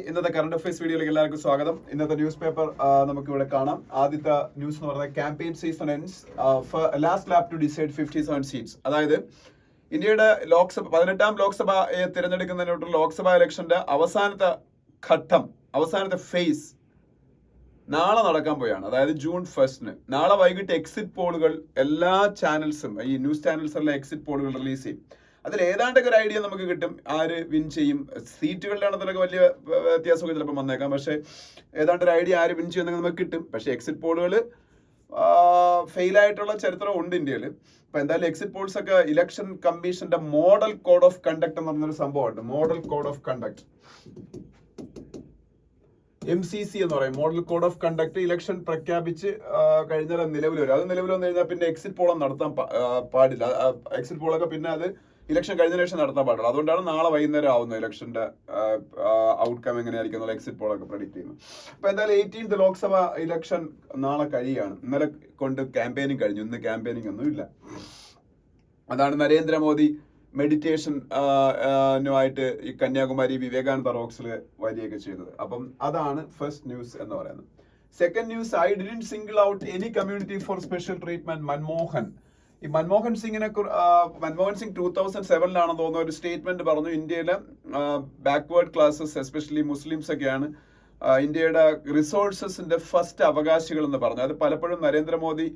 ഇന്നത്തെ current affairs വീഡിയോയിലേക്ക് എല്ലാവർക്കും സ്വാഗതം. ഇന്നത്തെ ന്യൂസ് പേപ്പർ നമുക്ക് ഇവിടെ കാണാം. ആദ്യത്തെ ന്യൂസ് എന്ന് പറയുന്നത് campaign season ends last lap to decide 57 seats. അതായത് ഇന്ത്യയുടെ 18ാം ലോക്സഭയെ തിരഞ്ഞെടുക്കുന്നതിനോട്ടുള്ള ലോക്സഭാ ഇലക്ഷന്റെ അവസാനത്തെ ഘട്ടം, അവസാനത്തെ ഫേസ് നാളെ നടക്കാൻ പോയാണ്. അതായത് ജൂൺ 1 നാളെ വൈകിട്ട് എക്സിറ്റ് പോളുകൾ എല്ലാ ചാനൽസും, ഈ ന്യൂസ് ചാനൽസിലെ എക്സിറ്റ് പോളുകൾ റിലീസ് ചെയ്യും. അതിൽ ഏതാണ്ടൊക്കെ ഒരു ഐഡിയ നമുക്ക് കിട്ടും ആര് വിൻ ചെയ്യും. സീറ്റുകളുടെ എണ്ണത്തിലൊക്കെ വലിയ വ്യത്യാസമൊക്കെ ചിലപ്പോൾ വന്നേക്കാം, പക്ഷേ ഏതാണ്ട് ഒരു ഐഡിയ ആര് വിൻ ചെയ്യുമെന്നൊക്കെ നമുക്ക് കിട്ടും. പക്ഷേ എക്സിറ്റ് പോളുകൾ ഫെയിലായിട്ടുള്ള ചരിത്രം ഉണ്ട് ഇന്ത്യയിൽ. ഇപ്പം എന്തായാലും എക്സിറ്റ് പോൾസ് ഒക്കെ ഇലക്ഷൻ കമ്മീഷന്റെ മോഡൽ കോഡ് ഓഫ് കണ്ടക്ട് എന്ന് പറഞ്ഞൊരു സംഭവമുണ്ട്. Model code of conduct, MCC എന്ന് പറയും. Model code of conduct election പ്രഖ്യാപിച്ച് കഴിഞ്ഞാൽ നിലവിൽ വരും. അത് നിലവിൽ വന്നു കഴിഞ്ഞാൽ പിന്നെ എക്സിറ്റ് പോളൊന്നും നടത്താൻ പാടില്ല. എക്സിറ്റ് പോളൊക്കെ പിന്നെ അത് ഇലക്ഷൻ കഴിഞ്ഞ ശേഷം നടത്താൻ പാടില്ല. അതുകൊണ്ടാണ് നാളെ വൈകുന്നേരം ആവുന്നത് ഇലക്ഷന്റെ ഔട്ട്കം എങ്ങനെയായിരിക്കും എക്സിറ്റ് പോളൊക്കെ പ്രഡിക്ട് ചെയ്യുന്നത്. അപ്പൊ എന്തായാലും 18th ലോക്സഭ ഇലക്ഷൻ നാളെ കഴിയുകയാണ്. ഇന്നലെ കൊണ്ട് ക്യാമ്പയിനിങ് കഴിഞ്ഞു, ഇന്ന് ക്യാമ്പയിനിങ് ഒന്നും ഇല്ല. അതാണ് നരേന്ദ്രമോദി മെഡിറ്റേഷനുമായിട്ട് ഈ കന്യാകുമാരി വിവേകാനന്ദ റോക്സിൽ വരികയൊക്കെ ചെയ്തത്. അപ്പം അതാണ് ഫസ്റ്റ് ന്യൂസ് എന്ന് പറയുന്നത്. Second news, I didn't single out any community for special treatment. ഈ മൻമോഹൻ സിംഗ് 2007 തോന്നുന്ന ഒരു സ്റ്റേറ്റ്മെന്റ് പറഞ്ഞു. ഇന്ത്യയിലെ ബാക്ക്വേർഡ് ക്ലാസ്സസ്, എസ്പെഷ്യലി മുസ്ലിംസ് ഒക്കെയാണ് ഇന്ത്യയുടെ റിസോഴ്സസിന്റെ ഫസ്റ്റ് അവകാശികൾ എന്ന് പറഞ്ഞു. അത് പലപ്പോഴും നരേന്ദ്രമോദി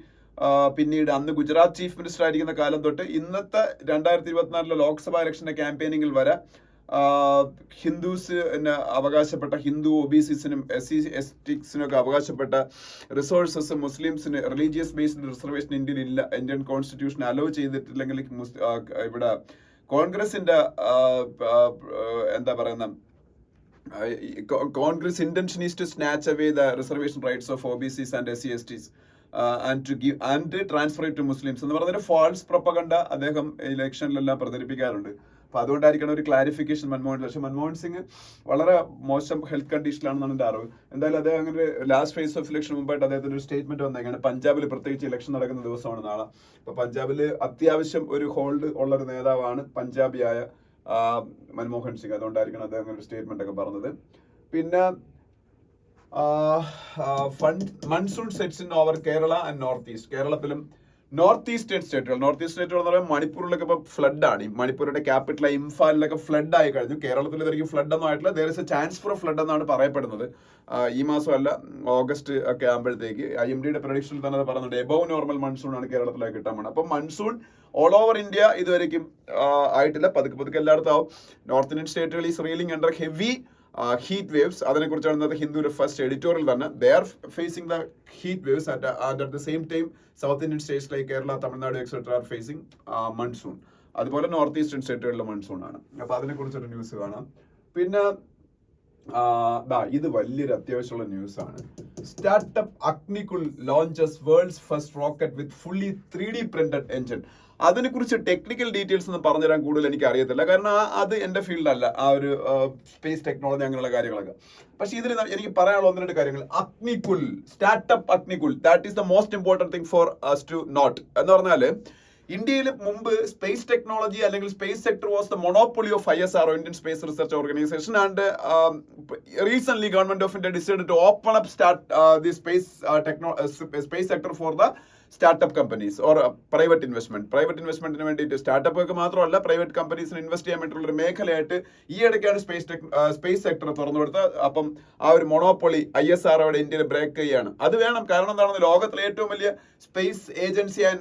പിന്നീട് അന്ന് ഗുജറാത്ത് ചീഫ് മിനിസ്റ്റർ ആയിരിക്കുന്ന കാലം തൊട്ട് ഇന്നത്തെ 2024 ലോക്സഭാ ഇലക്ഷന്റെ ക്യാമ്പയിനിങ്ങിൽ വരെ ഹിന്ദുസിന് അവകാശപ്പെട്ട, ഹിന്ദു ഒബിസിസിനും SC/STസിനും ഒക്കെ അവകാശപ്പെട്ട റിസോഴ്സസ് മുസ്ലിംസിന് religious based reservation Indian constitution allow ചെയ്തിട്ടില്ലെങ്കിൽ ഇവിടെ കോൺഗ്രസിന്റെ എന്താ പറയുന്ന Congress intention is to snatch away the reservation rights of OBCs and SC/STs and transfer it to Muslims എന്ന് പറഞ്ഞൊരു ഫാൾസ് പ്രൊപ്പഗണ്ട അദ്ദേഹം ഇലക്ഷനിലെല്ലാം പ്രചരിപ്പിക്കാറുണ്ട്. അപ്പൊ അതുകൊണ്ടായിരിക്കണം ഒരു ക്ലാരിഫിക്കേഷൻ മൻമോഹൻ സിംഗ് വളരെ മോശം ഹെൽത്ത് കണ്ടീഷനിലാണെന്നാണ് എൻ്റെ അറിവ്. എന്തായാലും അദ്ദേഹം അങ്ങനെ ലാസ്റ്റ് ഫേസ് ഓഫ് ഇലക്ഷൻ മുമ്പായിട്ട് അദ്ദേഹത്തിന് ഒരു സ്റ്റേറ്റ്മെന്റ് വന്നേക്കാണ്. പഞ്ചാബിൽ പ്രത്യേകിച്ച് ഇലക്ഷൻ നടക്കുന്ന ദിവസമാണ് നാളെ. അപ്പൊ പഞ്ചാബിൽ അത്യാവശ്യം ഒരു ഹോൾഡ് ഉള്ളൊരു നേതാവാണ് പഞ്ചാബിയായ മൻമോഹൻ സിംഗ്. അതുകൊണ്ടായിരിക്കണം അദ്ദേഹം ഒരു സ്റ്റേറ്റ്മെന്റ് ഒക്കെ പറഞ്ഞത്. പിന്നെ monsoon sets in over Kerala and north east. കേരളത്തിലും നോർത്ത് ഈസ്റ്റേൺ സ്റ്റേറ്റുകൾ എന്ന് പറയുമ്പോൾ മണിപ്പൂരിലൊക്കെ ഇപ്പോൾ ഫ്ലഡ് ആണ്. മണിപ്പൂരിന്റെ ക്യാപിറ്റൽ ഇംഫാലിലൊക്കെ ഫ്ലഡ് ആയി കഴിഞ്ഞു. കേരളത്തിൽ ഇതായിരിക്കും ഫ്ലഡ് ഒന്നും ആയിട്ടില്ല. There is A chance for flood എന്നാണ് പറയപ്പെടുന്നത്. ഈ മാസമല്ല, ഓഗസ്റ്റ് ഒക്കെ ആകുമ്പോഴത്തേക്ക് IMDയുടെ പ്രഡിക്ഷനിൽ തന്നെ അത് പറയുന്നുണ്ട്. എബവ് നോർമൽ മൺസൂൺ ആണ് കേരളത്തിലേക്ക് കിട്ടാൻ പോകുന്നത്. അപ്പം മൺസൂൺ ഓൾ ഓവർ ഇന്ത്യ ഇതുവരെയും ആയിട്ടില്ല. പതുക്കെ എല്ലായിടത്തും ആവും. നോർത്ത് ഇന്ത്യൻ സ്റ്റേറ്റുകൾ is reeling under heavy heat waves. അതിനെക്കുറിച്ചാണ് ഇന്നത്തെ ഹിന്ദുവിന്റെ ഫസ്റ്റ് എഡിറ്റോറിയൽ തന്നെ. They are facing the heat waves and at the same time south Indian states like Kerala, Tamil Nadu etcetera are facing monsoon. അതുപോലെ നോർത്ത് ഈസ്റ്റേൺ സ്റ്റേറ്റുകളിലെ monsoon ആണ്. അപ്പൊ അതിനെക്കുറിച്ചൊരു news കാണാം. പിന്നെ ഇത് വലിയൊരു അത്യാവശ്യമുള്ള ന്യൂസ് ആണ്. Startup Agnikul launches world's first rocket with fully 3D printed engine. അതിനെക്കുറിച്ച് ടെക്നിക്കൽ ഡീറ്റെയിൽസ് ഒന്നും പറഞ്ഞുതരാൻ കൂടുതൽ എനിക്ക് അറിയത്തില്ല, കാരണം അത് എൻ്റെ ഫീൽഡല്ല, ആ ഒരു സ്പേസ് ടെക്നോളജി അങ്ങനെയുള്ള കാര്യങ്ങളൊക്കെ. പക്ഷെ ഇതിൽ എനിക്ക് പറയാനുള്ള 1-2 കാര്യങ്ങൾ. Agnikul, startup Agnikul, that is the most important thing for us to note. എന്ന് പറഞ്ഞാൽ ഇന്ത്യയിൽ മുമ്പ് സ്പേസ് ടെക്നോളജി അല്ലെങ്കിൽ space sector was the monopoly of ISRO, Indian space research organisation, and recent government of India decided to open up the space sector for the startup companies or private ഇൻവെസ്റ്റ്മെന്റിന് വേണ്ടിയിട്ട്. Startup മാത്രമല്ല, private കമ്പനീസിന് invest ചെയ്യാൻ വേണ്ടിയിട്ടുള്ള ഒരു മേഖലയായിട്ട് ഈ ഇടയ്ക്കാണ് space sector തുറന്നു കൊടുത്തത്. അപ്പം ആ ഒരു മൊണോപ്പൊളി ISROയുടെ ഇന്ത്യയിൽ ബ്രേക്ക് ചെയ്യാണ്. അത് വേണം, കാരണം എന്താണെന്ന്, ലോകത്തിലെ ഏറ്റവും വലിയ സ്പേസ് ഏജൻസിയായ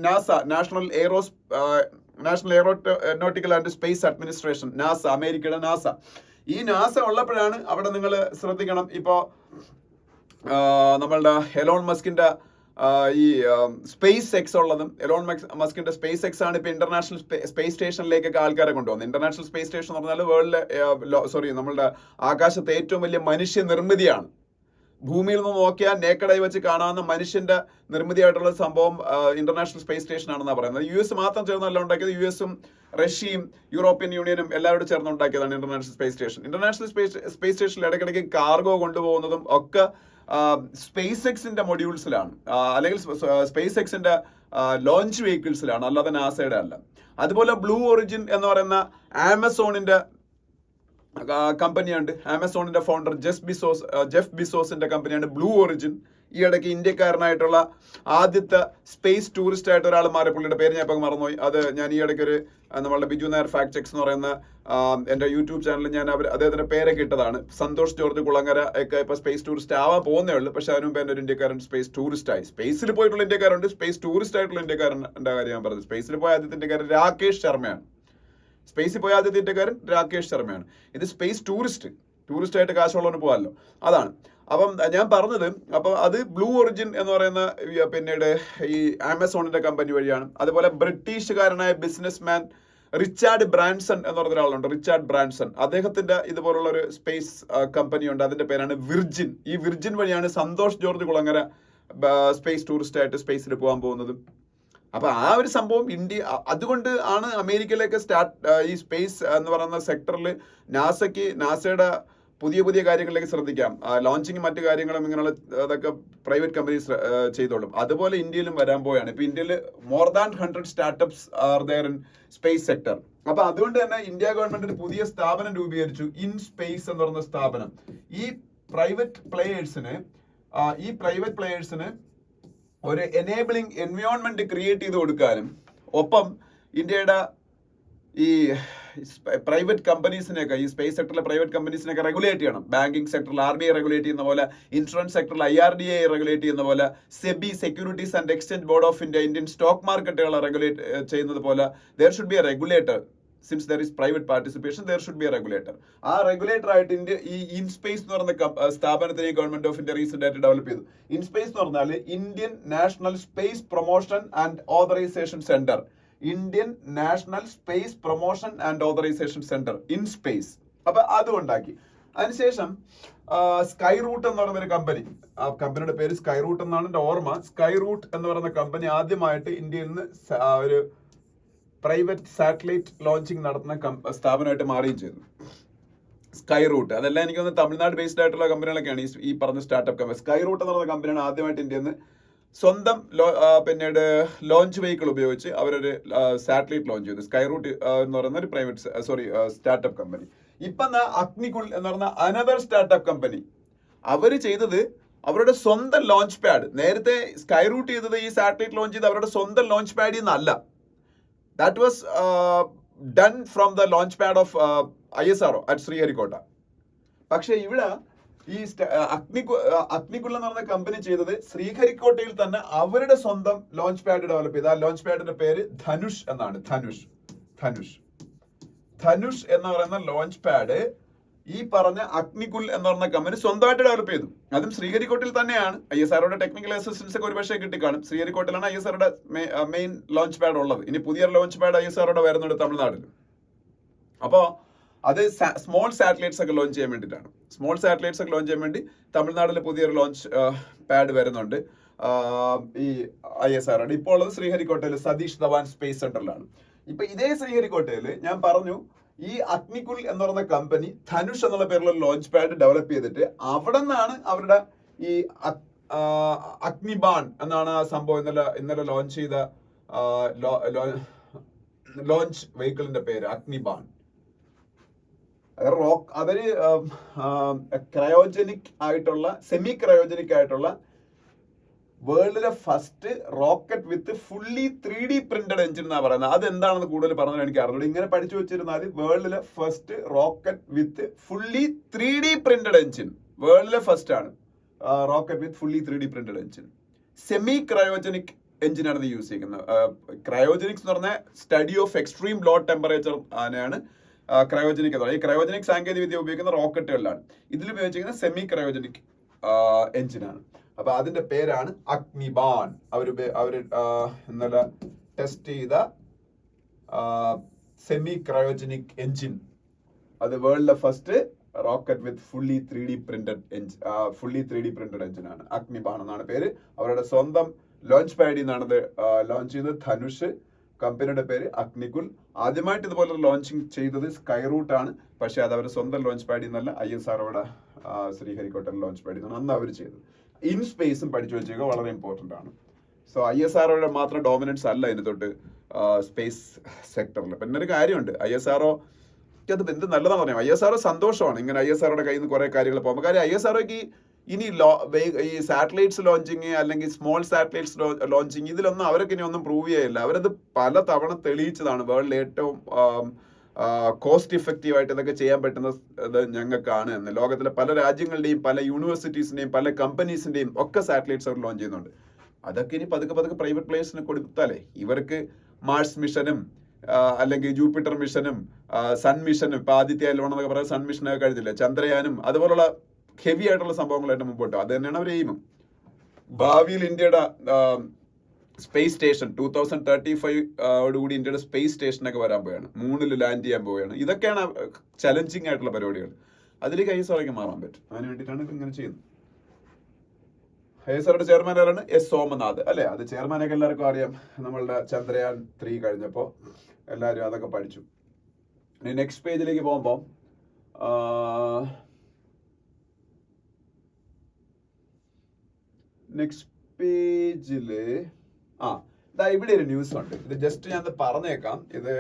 NASA, national aeronautical and space administration, NASA, അമേരിക്കയുടെ നാസ, ഈ നാസ ഉള്ളപ്പോഴാണ് അവിടെ നിങ്ങൾ ശ്രദ്ധിക്കണം. ഇപ്പോൾ നമ്മളുടെ എലോൺ മസ്കിന്റെ ഈ സ്പേസ് എക്സ് ഉള്ളതും, എലോൺ മസ്കിന്റെ സ്പേസ് എക്സ് ആണ് ഇപ്പൊ ഇന്റർനാഷണൽ സ്പേസ് സ്റ്റേഷനിലേക്കൊക്കെ ആൾക്കാരെ കൊണ്ടുവന്നത്. ഇന്റർനാഷണൽ സ്പേസ് സ്റ്റേഷൻ എന്ന് പറഞ്ഞാൽ നമ്മളുടെ ആകാശത്തെ ഏറ്റവും വലിയ മനുഷ്യ നിർമ്മിതിയാണ്. ഭൂമിയിൽ നിന്ന് നോക്കിയാൽ നേക്കടായി വെച്ച് കാണാവുന്ന മനുഷ്യന്റെ നിർമ്മിതിയായിട്ടുള്ള സംഭവം ഇന്റർനാഷണൽ സ്പേസ് സ്റ്റേഷൻ ആണെന്നാണ് പറയുന്നത്. US മാത്രം ചേർന്നല്ല ഉണ്ടാക്കിയത്, US-ഉം റഷ്യയും യൂറോപ്യൻ യൂണിയനും എല്ലാവരും ചേർന്ന് ഉണ്ടാക്കിയതാണ് international space station. International space സ്റ്റേഷനിൽ ഇടയ്ക്കിടയ്ക്ക് കാർഗോ കൊണ്ടുപോകുന്നതും ഒക്കെ സ്പേസ് എക്സിന്റെ മൊഡ്യൂൾസിലാണ്, അല്ലെങ്കിൽ സ്പേസ് എക്സിന്റെ ലോഞ്ച് വെഹിക്കിൾസിലാണ്, അല്ലാതെ നാസയുടെ അല്ല. അതുപോലെ ബ്ലൂ ഒറിജിൻ എന്ന് പറയുന്ന ആമസോണിന്റെ കമ്പനിയുണ്ട്. ആമസോണിന്റെ ഫൗണ്ടർ ജെഫ് ബിസോസിന്റെ കമ്പനിയാണ് ബ്ലൂ ഒറിജിൻ. ഈ ഇടയ്ക്ക് ഇന്ത്യക്കാരനായിട്ടുള്ള ആദ്യത്തെ സ്പേസ് ടൂറിസ്റ്റ് ആയിട്ട് ഒരാൾ മാറി. പുള്ളിയുടെ പേര് ഞാൻ ഇപ്പം മറന്നുപോയി. അത് ഞാൻ ഈ ഇടയ്ക്ക് ഒരു നമ്മളുടെ ബിജു നായർ ഫാക്ട് ചെക്സ് എന്ന് പറയുന്ന എൻ്റെ യൂട്യൂബ് ചാനലിൽ ഞാൻ അദ്ദേഹത്തിന്റെ പേരൊക്കെ ഇട്ടതാണ്. സന്തോഷ് ജോർജ് കുളങ്ങര ഒക്കെ ഇപ്പൊ സ്പേസ് ടൂറിസ്റ്റ് ആവാൻ പോകുന്നേ ഉള്ളൂ. പക്ഷെ അതിന് മുമ്പ് എൻ്റെ ഒരു ഇന്ത്യക്കാരൻ സ്പേസ് ടൂറിസ്റ്റ് ആയി. സ്പേസിൽ പോയിട്ടുള്ള ഇന്ത്യക്കാരുണ്ട്, സ്പേസ് ടൂറിസ്റ്റ് ആയിട്ടുള്ള ഇന്ത്യക്കാരൻ്റെ കാര്യം ഞാൻ പറഞ്ഞത്. സ്പേസിൽ പോയ ആദ്യത്തെ ഇന്ത്യക്കാരൻ രാകേഷ് ശർമ്മയാണ്. സ്പേസിൽ പോയ ആദ്യത്തെ ഇന്ത്യക്കാരൻ രാകേഷ് ശർമ്മയാണ്. ഇത് സ്പേസ് ടൂറിസ്റ്റ് ആയിട്ട് കാശുള്ളവന് പോകാമല്ലോ, അതാണ്. അപ്പം ഞാൻ പറഞ്ഞത്, അപ്പം അത് ബ്ലൂ ഒറിജിൻ എന്ന് പറയുന്ന പിന്നീട് ഈ ആമസോണിന്റെ കമ്പനി വഴിയാണ്. അതുപോലെ ബ്രിട്ടീഷുകാരനായ ബിസിനസ്മാൻ റിച്ചാർഡ് ബ്രാൻസൺ എന്ന് പറഞ്ഞ ഒരാളുണ്ട്. റിച്ചാർഡ് ബ്രാൻസൺ, അദ്ദേഹത്തിന്റെ ഇതുപോലുള്ള ഒരു സ്പേസ് കമ്പനി ഉണ്ട്. അതിന്റെ പേരാണ് വിർജിൻ. ഈ വിർജിൻ വഴിയാണ് സന്തോഷ് ജോർജ് കുളങ്ങര സ്പേസ് ടൂറിസ്റ്റ് ആയിട്ട് സ്പേസിൽ പോകാൻ പോകുന്നത്. അപ്പൊ ആ ഒരു സംഭവം അതുകൊണ്ട് ആണ് അമേരിക്കയിലേക്ക് ഈ സ്പേസ് എന്ന് പറയുന്ന സെക്ടറിൽ നാസയുടെ പുതിയ കാര്യങ്ങളിലേക്ക് ശ്രദ്ധിക്കാം. ലോഞ്ചിങ് മറ്റു കാര്യങ്ങളും ഇങ്ങനെയുള്ള അതൊക്കെ പ്രൈവറ്റ് കമ്പനീസ് ചെയ്തോളും. അതുപോലെ ഇന്ത്യയിലും വരാൻ പോവുകയാണ്. ഇപ്പൊ ഇന്ത്യയിൽ more than 100 startups are there in space sector. അപ്പൊ അതുകൊണ്ട് തന്നെ ഇന്ത്യ ഗവൺമെന്റ് ഒരു പുതിയ സ്ഥാപനം രൂപീകരിച്ചു, ഇൻ സ്പേസ് എന്ന് പറയുന്ന സ്ഥാപനം. ഈ പ്രൈവറ്റ് പ്ലേയേഴ്സിന് ഒരു എനേബിളിംഗ് എൻവയോൺമെന്റ് ക്രിയേറ്റ് ചെയ്ത് കൊടുക്കാനും ഒപ്പം ഇന്ത്യയുടെ ഈ പ്രൈവറ്റ് കമ്പനീസിനെയൊക്കെ, ഈ സ്പേസ് സെക്ടറിലെ പ്രൈവറ്റ് കമ്പനീസിനെയൊക്കെ റെഗുലേറ്റ് ചെയ്യണം. ബാങ്കിങ് സെക്ടറിൽ RBI റെഗുലേറ്റ് ചെയ്യുന്ന പോലെ, ഇൻഷുറൻസ് സെക്ടറിൽ IRDA റെഗുലേറ്റ് ചെയ്യുന്ന പോലെ, SEBI securities and exchange board of India Indian stock മാർക്കറ്റുകളെ റെഗുലേറ്റ് ചെയ്യുന്നത് പോലെ there should be a regulator. Since there is private participation, there should be a regulator. ആ റെഗുലേറ്റർ ആയിട്ട് ഈ ഇൻസ്പേസ് എന്ന് പറയുന്ന സ്ഥാപനത്തിനെ ഗവൺമെന്റ് ഓഫ് ഇന്ത്യ റീസെന്റ് ആയിട്ട് ഡെവലപ്പ് ചെയ്തു. ഇൻസ്പേസ് എന്ന് പറഞ്ഞാൽ Indian national space promotion and authorisation centre. Indian national space promotion and authorisation centre, InSpace. അപ്പൊ അത് ഉണ്ടാക്കി. അതിനുശേഷം സ്കൈ റൂട്ട് എന്ന് പറയുന്ന ഒരു കമ്പനി, ആ കമ്പനിയുടെ പേര് സ്കൈ റൂട്ട് എന്നാണ് എൻ്റെ ഓർമ്മ. സ്കൈ റൂട്ട് എന്ന് പറയുന്ന കമ്പനി ആദ്യമായിട്ട് ഇന്ത്യയിൽ നിന്ന് ഒരു പ്രൈവറ്റ് സാറ്റലൈറ്റ് ലോഞ്ചിങ് നടത്തുന്ന സ്ഥാപനമായിട്ട് മാറുകയും ചെയ്തു. സ്കൈ റൂട്ട് അതെല്ലാം എനിക്ക് തോന്നുന്നു തമിഴ്നാട് ബേസ്ഡ് ആയിട്ടുള്ള കമ്പനികളൊക്കെയാണ് ഈ പറഞ്ഞ സ്റ്റാർട്ടപ്പ് കമ്പനി. സ്കൈ റൂട്ട് എന്ന് പറയുന്ന കമ്പനിയാണ് ആദ്യമായിട്ട് ഇന്ത്യയിൽ നിന്ന് സ്വന്തം പിന്നീട് ലോഞ്ച് വെഹിക്കിൾ ഉപയോഗിച്ച് അവരൊരു സാറ്റലൈറ്റ് ലോഞ്ച് ചെയ്തു. സ്കൈ റൂട്ട് എന്ന് പറയുന്ന ഒരു സ്റ്റാർട്ടപ്പ് കമ്പനി. ഇപ്പം അഗ്നികുൾ എന്ന് പറയുന്ന അനദർ സ്റ്റാർട്ടപ്പ് കമ്പനി, അവര് ചെയ്തത് അവരുടെ സ്വന്തം ലോഞ്ച് പാഡ്. നേരത്തെ സ്കൈ റൂട്ട് ചെയ്തത് ഈ സാറ്റലൈറ്റ് ലോഞ്ച് ചെയ്ത് അവരുടെ സ്വന്തം ലോഞ്ച് പാഡിൽ നിന്നല്ല. That was done from the launch pad of ISRO at Sriharikota. പക്ഷെ ഇവിടെ ഈ അഗ്നികുൾ എന്ന് പറഞ്ഞ കമ്പനി ചെയ്തത് ശ്രീഹരിക്കോട്ടയിൽ തന്നെ അവരുടെ സ്വന്തം ലോഞ്ച് പാഡ് ഡെവലപ്പ് ചെയ്ത്. ആ ലോഞ്ച് പാഡിന്റെ പേര് ധനുഷ് എന്നാണ്. ധനുഷ് എന്ന് പറയുന്ന ലോഞ്ച് പാഡ് ഈ പറഞ്ഞ അഗ്നികുൾ എന്ന് പറഞ്ഞ കമ്പനി സ്വന്തമായിട്ട് ഡെവലപ്പ് ചെയ്തു. അതും ശ്രീഹരിക്കോട്ടയിൽ തന്നെയാണ്. ISROയുടെ ടെക്നിക്കൽ അസിസ്റ്റൻസ് ഒക്കെ ഒരുപക്ഷെ കിട്ടിക്കാണും. ശ്രീഹരിക്കോട്ടയിലാണ് ISROയുടെ മെയിൻ ലോഞ്ച് പാഡ് ഉള്ളത്. ഇനി പുതിയ ലോഞ്ച് പാഡ് ISROയുടെ വരുന്നുണ്ട് തമിഴ്നാട്ടിൽ. അപ്പോൾ അത് സ്മോൾ സാറ്റലൈറ്റ്സ് ഒക്കെ ലോഞ്ച് ചെയ്യാൻ വേണ്ടിയിട്ടാണ്. സ്മോൾ സാറ്റലൈറ്റ്സ് ഒക്കെ ലോഞ്ച് ചെയ്യാൻ വേണ്ടി തമിഴ്നാട്ടിൽ പുതിയൊരു ലോഞ്ച് പാഡ് വരുന്നുണ്ട് ഈ ISROയുടെ. ഇപ്പോൾ ഉള്ളത് ശ്രീഹരിക്കോട്ടയിൽ സതീഷ് ധവാൻ സ്പേസ് സെന്ററിലാണ്. ഇപ്പൊ ഇതേ ശ്രീഹരിക്കോട്ടയിൽ ഞാൻ പറഞ്ഞു ഈ അഗ്നികുൾ എന്ന് പറയുന്ന കമ്പനി ധനുഷ് എന്നുള്ള പേരുള്ള ലോഞ്ച് പാഡ് ഡെവലപ്പ് ചെയ്തിട്ട് അവിടെ നിന്നാണ് അവരുടെ ഈ അഗ്നിബാൺ എന്നാണ് ആ സംഭവം ഇന്നലെ ലോഞ്ച് ചെയ്ത ലോഞ്ച് വെഹിക്കിളിന്റെ പേര് അഗ്നിബാൺ. അതൊരു ക്രയോജനിക് ആയിട്ടുള്ള സെമി ക്രയോജനിക് ആയിട്ടുള്ള വേൾഡിലെ first rocket with fully 3D printed engine എന്നാണ് പറയുന്നത്. അതെന്താണെന്ന് കൂടുതൽ പറഞ്ഞാൽ എനിക്ക് അറിഞ്ഞു. ഇങ്ങനെ പഠിച്ചു വെച്ചിരുന്നാൽ വേൾഡിലെ first rocket with fully 3D printed engine, വേൾഡിലെ ഫസ്റ്റ് ആണ് rocket with fully 3D printed engine. Semi cryogenic എഞ്ചിനാണ് ഇത് യൂസ് ചെയ്യുന്നത്. ക്രയോജനിക്സ് എന്ന് പറഞ്ഞാൽ study of extreme low temperature ആണ് ക്രയോജനിക് എന്ന് പറയുന്നത്. ഈ ക്രയോജനിക് സാങ്കേതിക വിദ്യ ഉപയോഗിക്കുന്ന റോക്കറ്റുകളിലാണ്. ഇതിൽ ഉപയോഗിച്ചിരിക്കുന്ന സെമി ക്രയോജനിക് എഞ്ചിനാണ്. അപ്പൊ അതിന്റെ പേരാണ് അഗ്നിബാൺ. അവര് ഇന്നലെ ടെസ്റ്റ് ചെയ്ത സെമി ക്രയോജനിക് എഞ്ചിൻ. അത് വേൾഡിലെ first rocket with fully 3D printed എഞ്ചിനാണ്. അഗ്നിബാൺ എന്നാണ് പേര്. അവരുടെ സ്വന്തം ലോഞ്ച് പാഡിൽ നിന്നാണ് ലോഞ്ച് ചെയ്തത്. ധനുഷ് കമ്പനിയുടെ പേര് അഗ്നികുൾ. ആദ്യമായിട്ട് ഇതുപോലെ ലോഞ്ചിങ് ചെയ്തത് സ്കൈ റൂട്ട് ആണ്. പക്ഷെ അത് അവരുടെ സ്വന്തം ലോഞ്ച് പാഡിൽ നിന്നല്ല, ISROയുടെ ശ്രീഹരിക്കോട്ടയിൽ ലോഞ്ച് പാഡിൽ നിന്നാണ് അന്ന് അവർ ചെയ്തത്. ഇൻ സ്പേസും പഠിച്ചു വെച്ചേക്കുക വളരെ ഇമ്പോർട്ടൻ്റ് ആണ്. സോ ISROയുടെ മാത്രം ഡോമിനൻസ് അല്ല ഇതിന് തൊട്ട് സ്പേസ് സെക്ടറിൽ. പിന്നെ ഒരു കാര്യമുണ്ട്, ISRO അത് എന്ത് നല്ലതാണെന്ന് പറയാം. ISRO സന്തോഷമാണ് ഇങ്ങനെ ISROയുടെ കയ്യിൽ നിന്ന് കുറെ കാര്യങ്ങൾ പോകുമ്പോൾ. കാര്യം ISROയ്ക്ക് ഇനി ഈ സാറ്റലൈറ്റ്സ് ലോഞ്ചിങ് അല്ലെങ്കിൽ സ്മോൾ സാറ്റലൈറ്റ്സ് ലോഞ്ചിങ് ഇതിലൊന്നും അവർക്ക് ഇനി ഒന്നും പ്രൂവ് ചെയ്യില്ല. അവരത് പല തവണ തെളിയിച്ചതാണ്. വേൾഡിൽ ഏറ്റവും കോസ്റ്റ് ഇഫക്റ്റീവായിട്ട് ഇതൊക്കെ ചെയ്യാൻ പറ്റുന്ന ഇത് ഞങ്ങൾക്കാണ് എന്ന്. ലോകത്തിലെ പല രാജ്യങ്ങളുടെയും പല യൂണിവേഴ്സിറ്റീസിന്റെയും പല കമ്പനീസിന്റെയും ഒക്കെ സാറ്റലൈറ്റ്സ് അവർ ലോഞ്ച് ചെയ്യുന്നുണ്ട്. അതൊക്കെ ഇനി പതുക്കെ പ്രൈവറ്റ് പ്ലേയേഴ്സിന് കൊടുത്താലേ ഇവർക്ക് മാർസ് മിഷനും അല്ലെങ്കിൽ ജൂപ്പിറ്റർ മിഷനും സൺ മിഷനും ഇപ്പൊ ആദിത്യ എൽ 1 എന്നൊക്കെ പറയുന്ന സൺ മിഷനൊക്കെ കഴിഞ്ഞില്ല, ചന്ദ്രയാനും അതുപോലുള്ള ഹെവി ആയിട്ടുള്ള സംഭവങ്ങളായിട്ട് മുമ്പോട്ട്. അത് തന്നെയാണ് അവർ എയിമും. ഭാവിയിൽ ഇന്ത്യയുടെ സ്പേസ് സ്റ്റേഷൻ 2035 കൂടി ഇന്ത്യയുടെ സ്പേസ് സ്റ്റേഷനൊക്കെ വരാൻ പോവുകയാണ്. മൂണിൽ ലാൻഡ് ചെയ്യാൻ പോവുകയാണ്. ഇതൊക്കെയാണ് ചലഞ്ചിങ് ആയിട്ടുള്ള പരിപാടികൾ. അതിലേക്ക് ISROയ്ക്ക് മാറാൻ പറ്റും. അതിന് വേണ്ടിയിട്ടാണ് ഇങ്ങനെ ചെയ്യുന്നത്. ISROയുടെ ചെയർമാൻ ആരാണ്? S സോമനാഥ് അല്ലെ? അത് ചെയർമാനൊക്കെ എല്ലാവർക്കും അറിയാം. നമ്മളുടെ ചന്ദ്രയാൻ 3 കഴിഞ്ഞപ്പോൾ എല്ലാവരും അതൊക്കെ പഠിച്ചു. ഇനി നെക്സ്റ്റ് പേജിലേക്ക് പോകുമ്പോൾ നെക്സ്റ്റ് പേജില് ഇവിടെ ഒരു ന്യൂസ് ഉണ്ട്. ഇത് ജസ്റ്റ് ഞാൻ പറഞ്ഞേക്കാം. ഇത്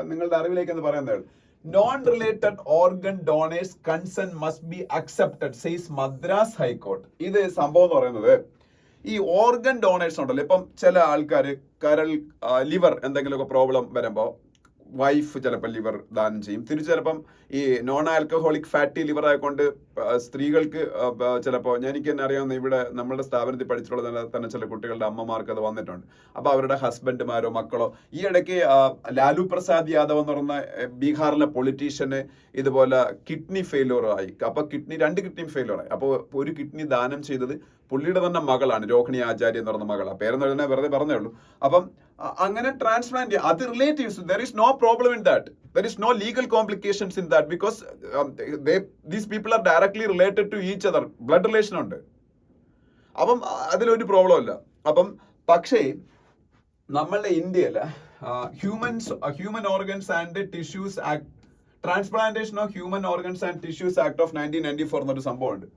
നിങ്ങളുടെ അറിവിലേക്ക് എന്ന് പറയുന്നത്, non related organ donors consent must be accepted says Madras high court. ഇത് സംഭവം എന്ന് പറയുന്നത്, ഈ ഓർഗൻ ഡോണേഴ്സ് ഉണ്ടല്ലോ, ഇപ്പം ചില ആൾക്കാർ കരൾ ലിവർ എന്തെങ്കിലുമൊക്കെ പ്രോബ്ലം വരുമ്പോൾ വൈഫ് ചിലപ്പോൾ ലിവർ ദാനം ചെയ്യും. തിരിച്ച് ചിലപ്പം ഈ നോൺ ആൽക്കഹോളിക് ഫാറ്റി ലിവർ ആയതുകൊണ്ട് സ്ത്രീകൾക്ക് ചിലപ്പോൾ, എനിക്ക് തന്നെ അറിയാവുന്ന ഇവിടെ നമ്മുടെ സ്ഥാപനത്തിൽ പഠിച്ചിട്ടുള്ള തന്നെ ചില കുട്ടികളുടെ അമ്മമാർക്ക് അത് വന്നിട്ടുണ്ട്. അപ്പോൾ അവരുടെ ഹസ്ബൻഡുമാരോ മക്കളോ, ഈ ഇടയ്ക്ക് ലാലു പ്രസാദ് യാദവ് എന്ന് പറയുന്ന ബീഹാറിലെ പൊളിറ്റീഷ്യന് ഇതുപോലെ കിഡ്നി ഫെയിലിയർ ആയി. അപ്പോൾ 2 കിഡ്നിയും ഫെയിലിയർ ആയി. അപ്പോൾ ഒരു കിഡ്നി ദാനം ചെയ്തത് പുള്ളിയുടെ തന്നെ മകളാണ്, രോഹിണി ആചാര്യ എന്ന് പറയുന്ന മകളാണ്. പേരെന്ന് പറഞ്ഞാൽ വെറുതെ പറഞ്ഞേ ഉള്ളൂ. അപ്പം അങ്ങനെ ട്രാൻസ്പ്ലാന്റ് ചെയ്യാം. അത് relatives, there is no problem in that. There is no legal complications in that because these people are directly related to each other. Blood relation ഉണ്ട്. അപ്പം അതിലൊരു പ്രോബ്ലം ഇല്ല. അപ്പം പക്ഷേ നമ്മളുടെ ഇന്ത്യയിൽ human organs and tissues act, transplantation of human organs and tissues act of 1994 എന്നൊരു സംഭവമുണ്ട്.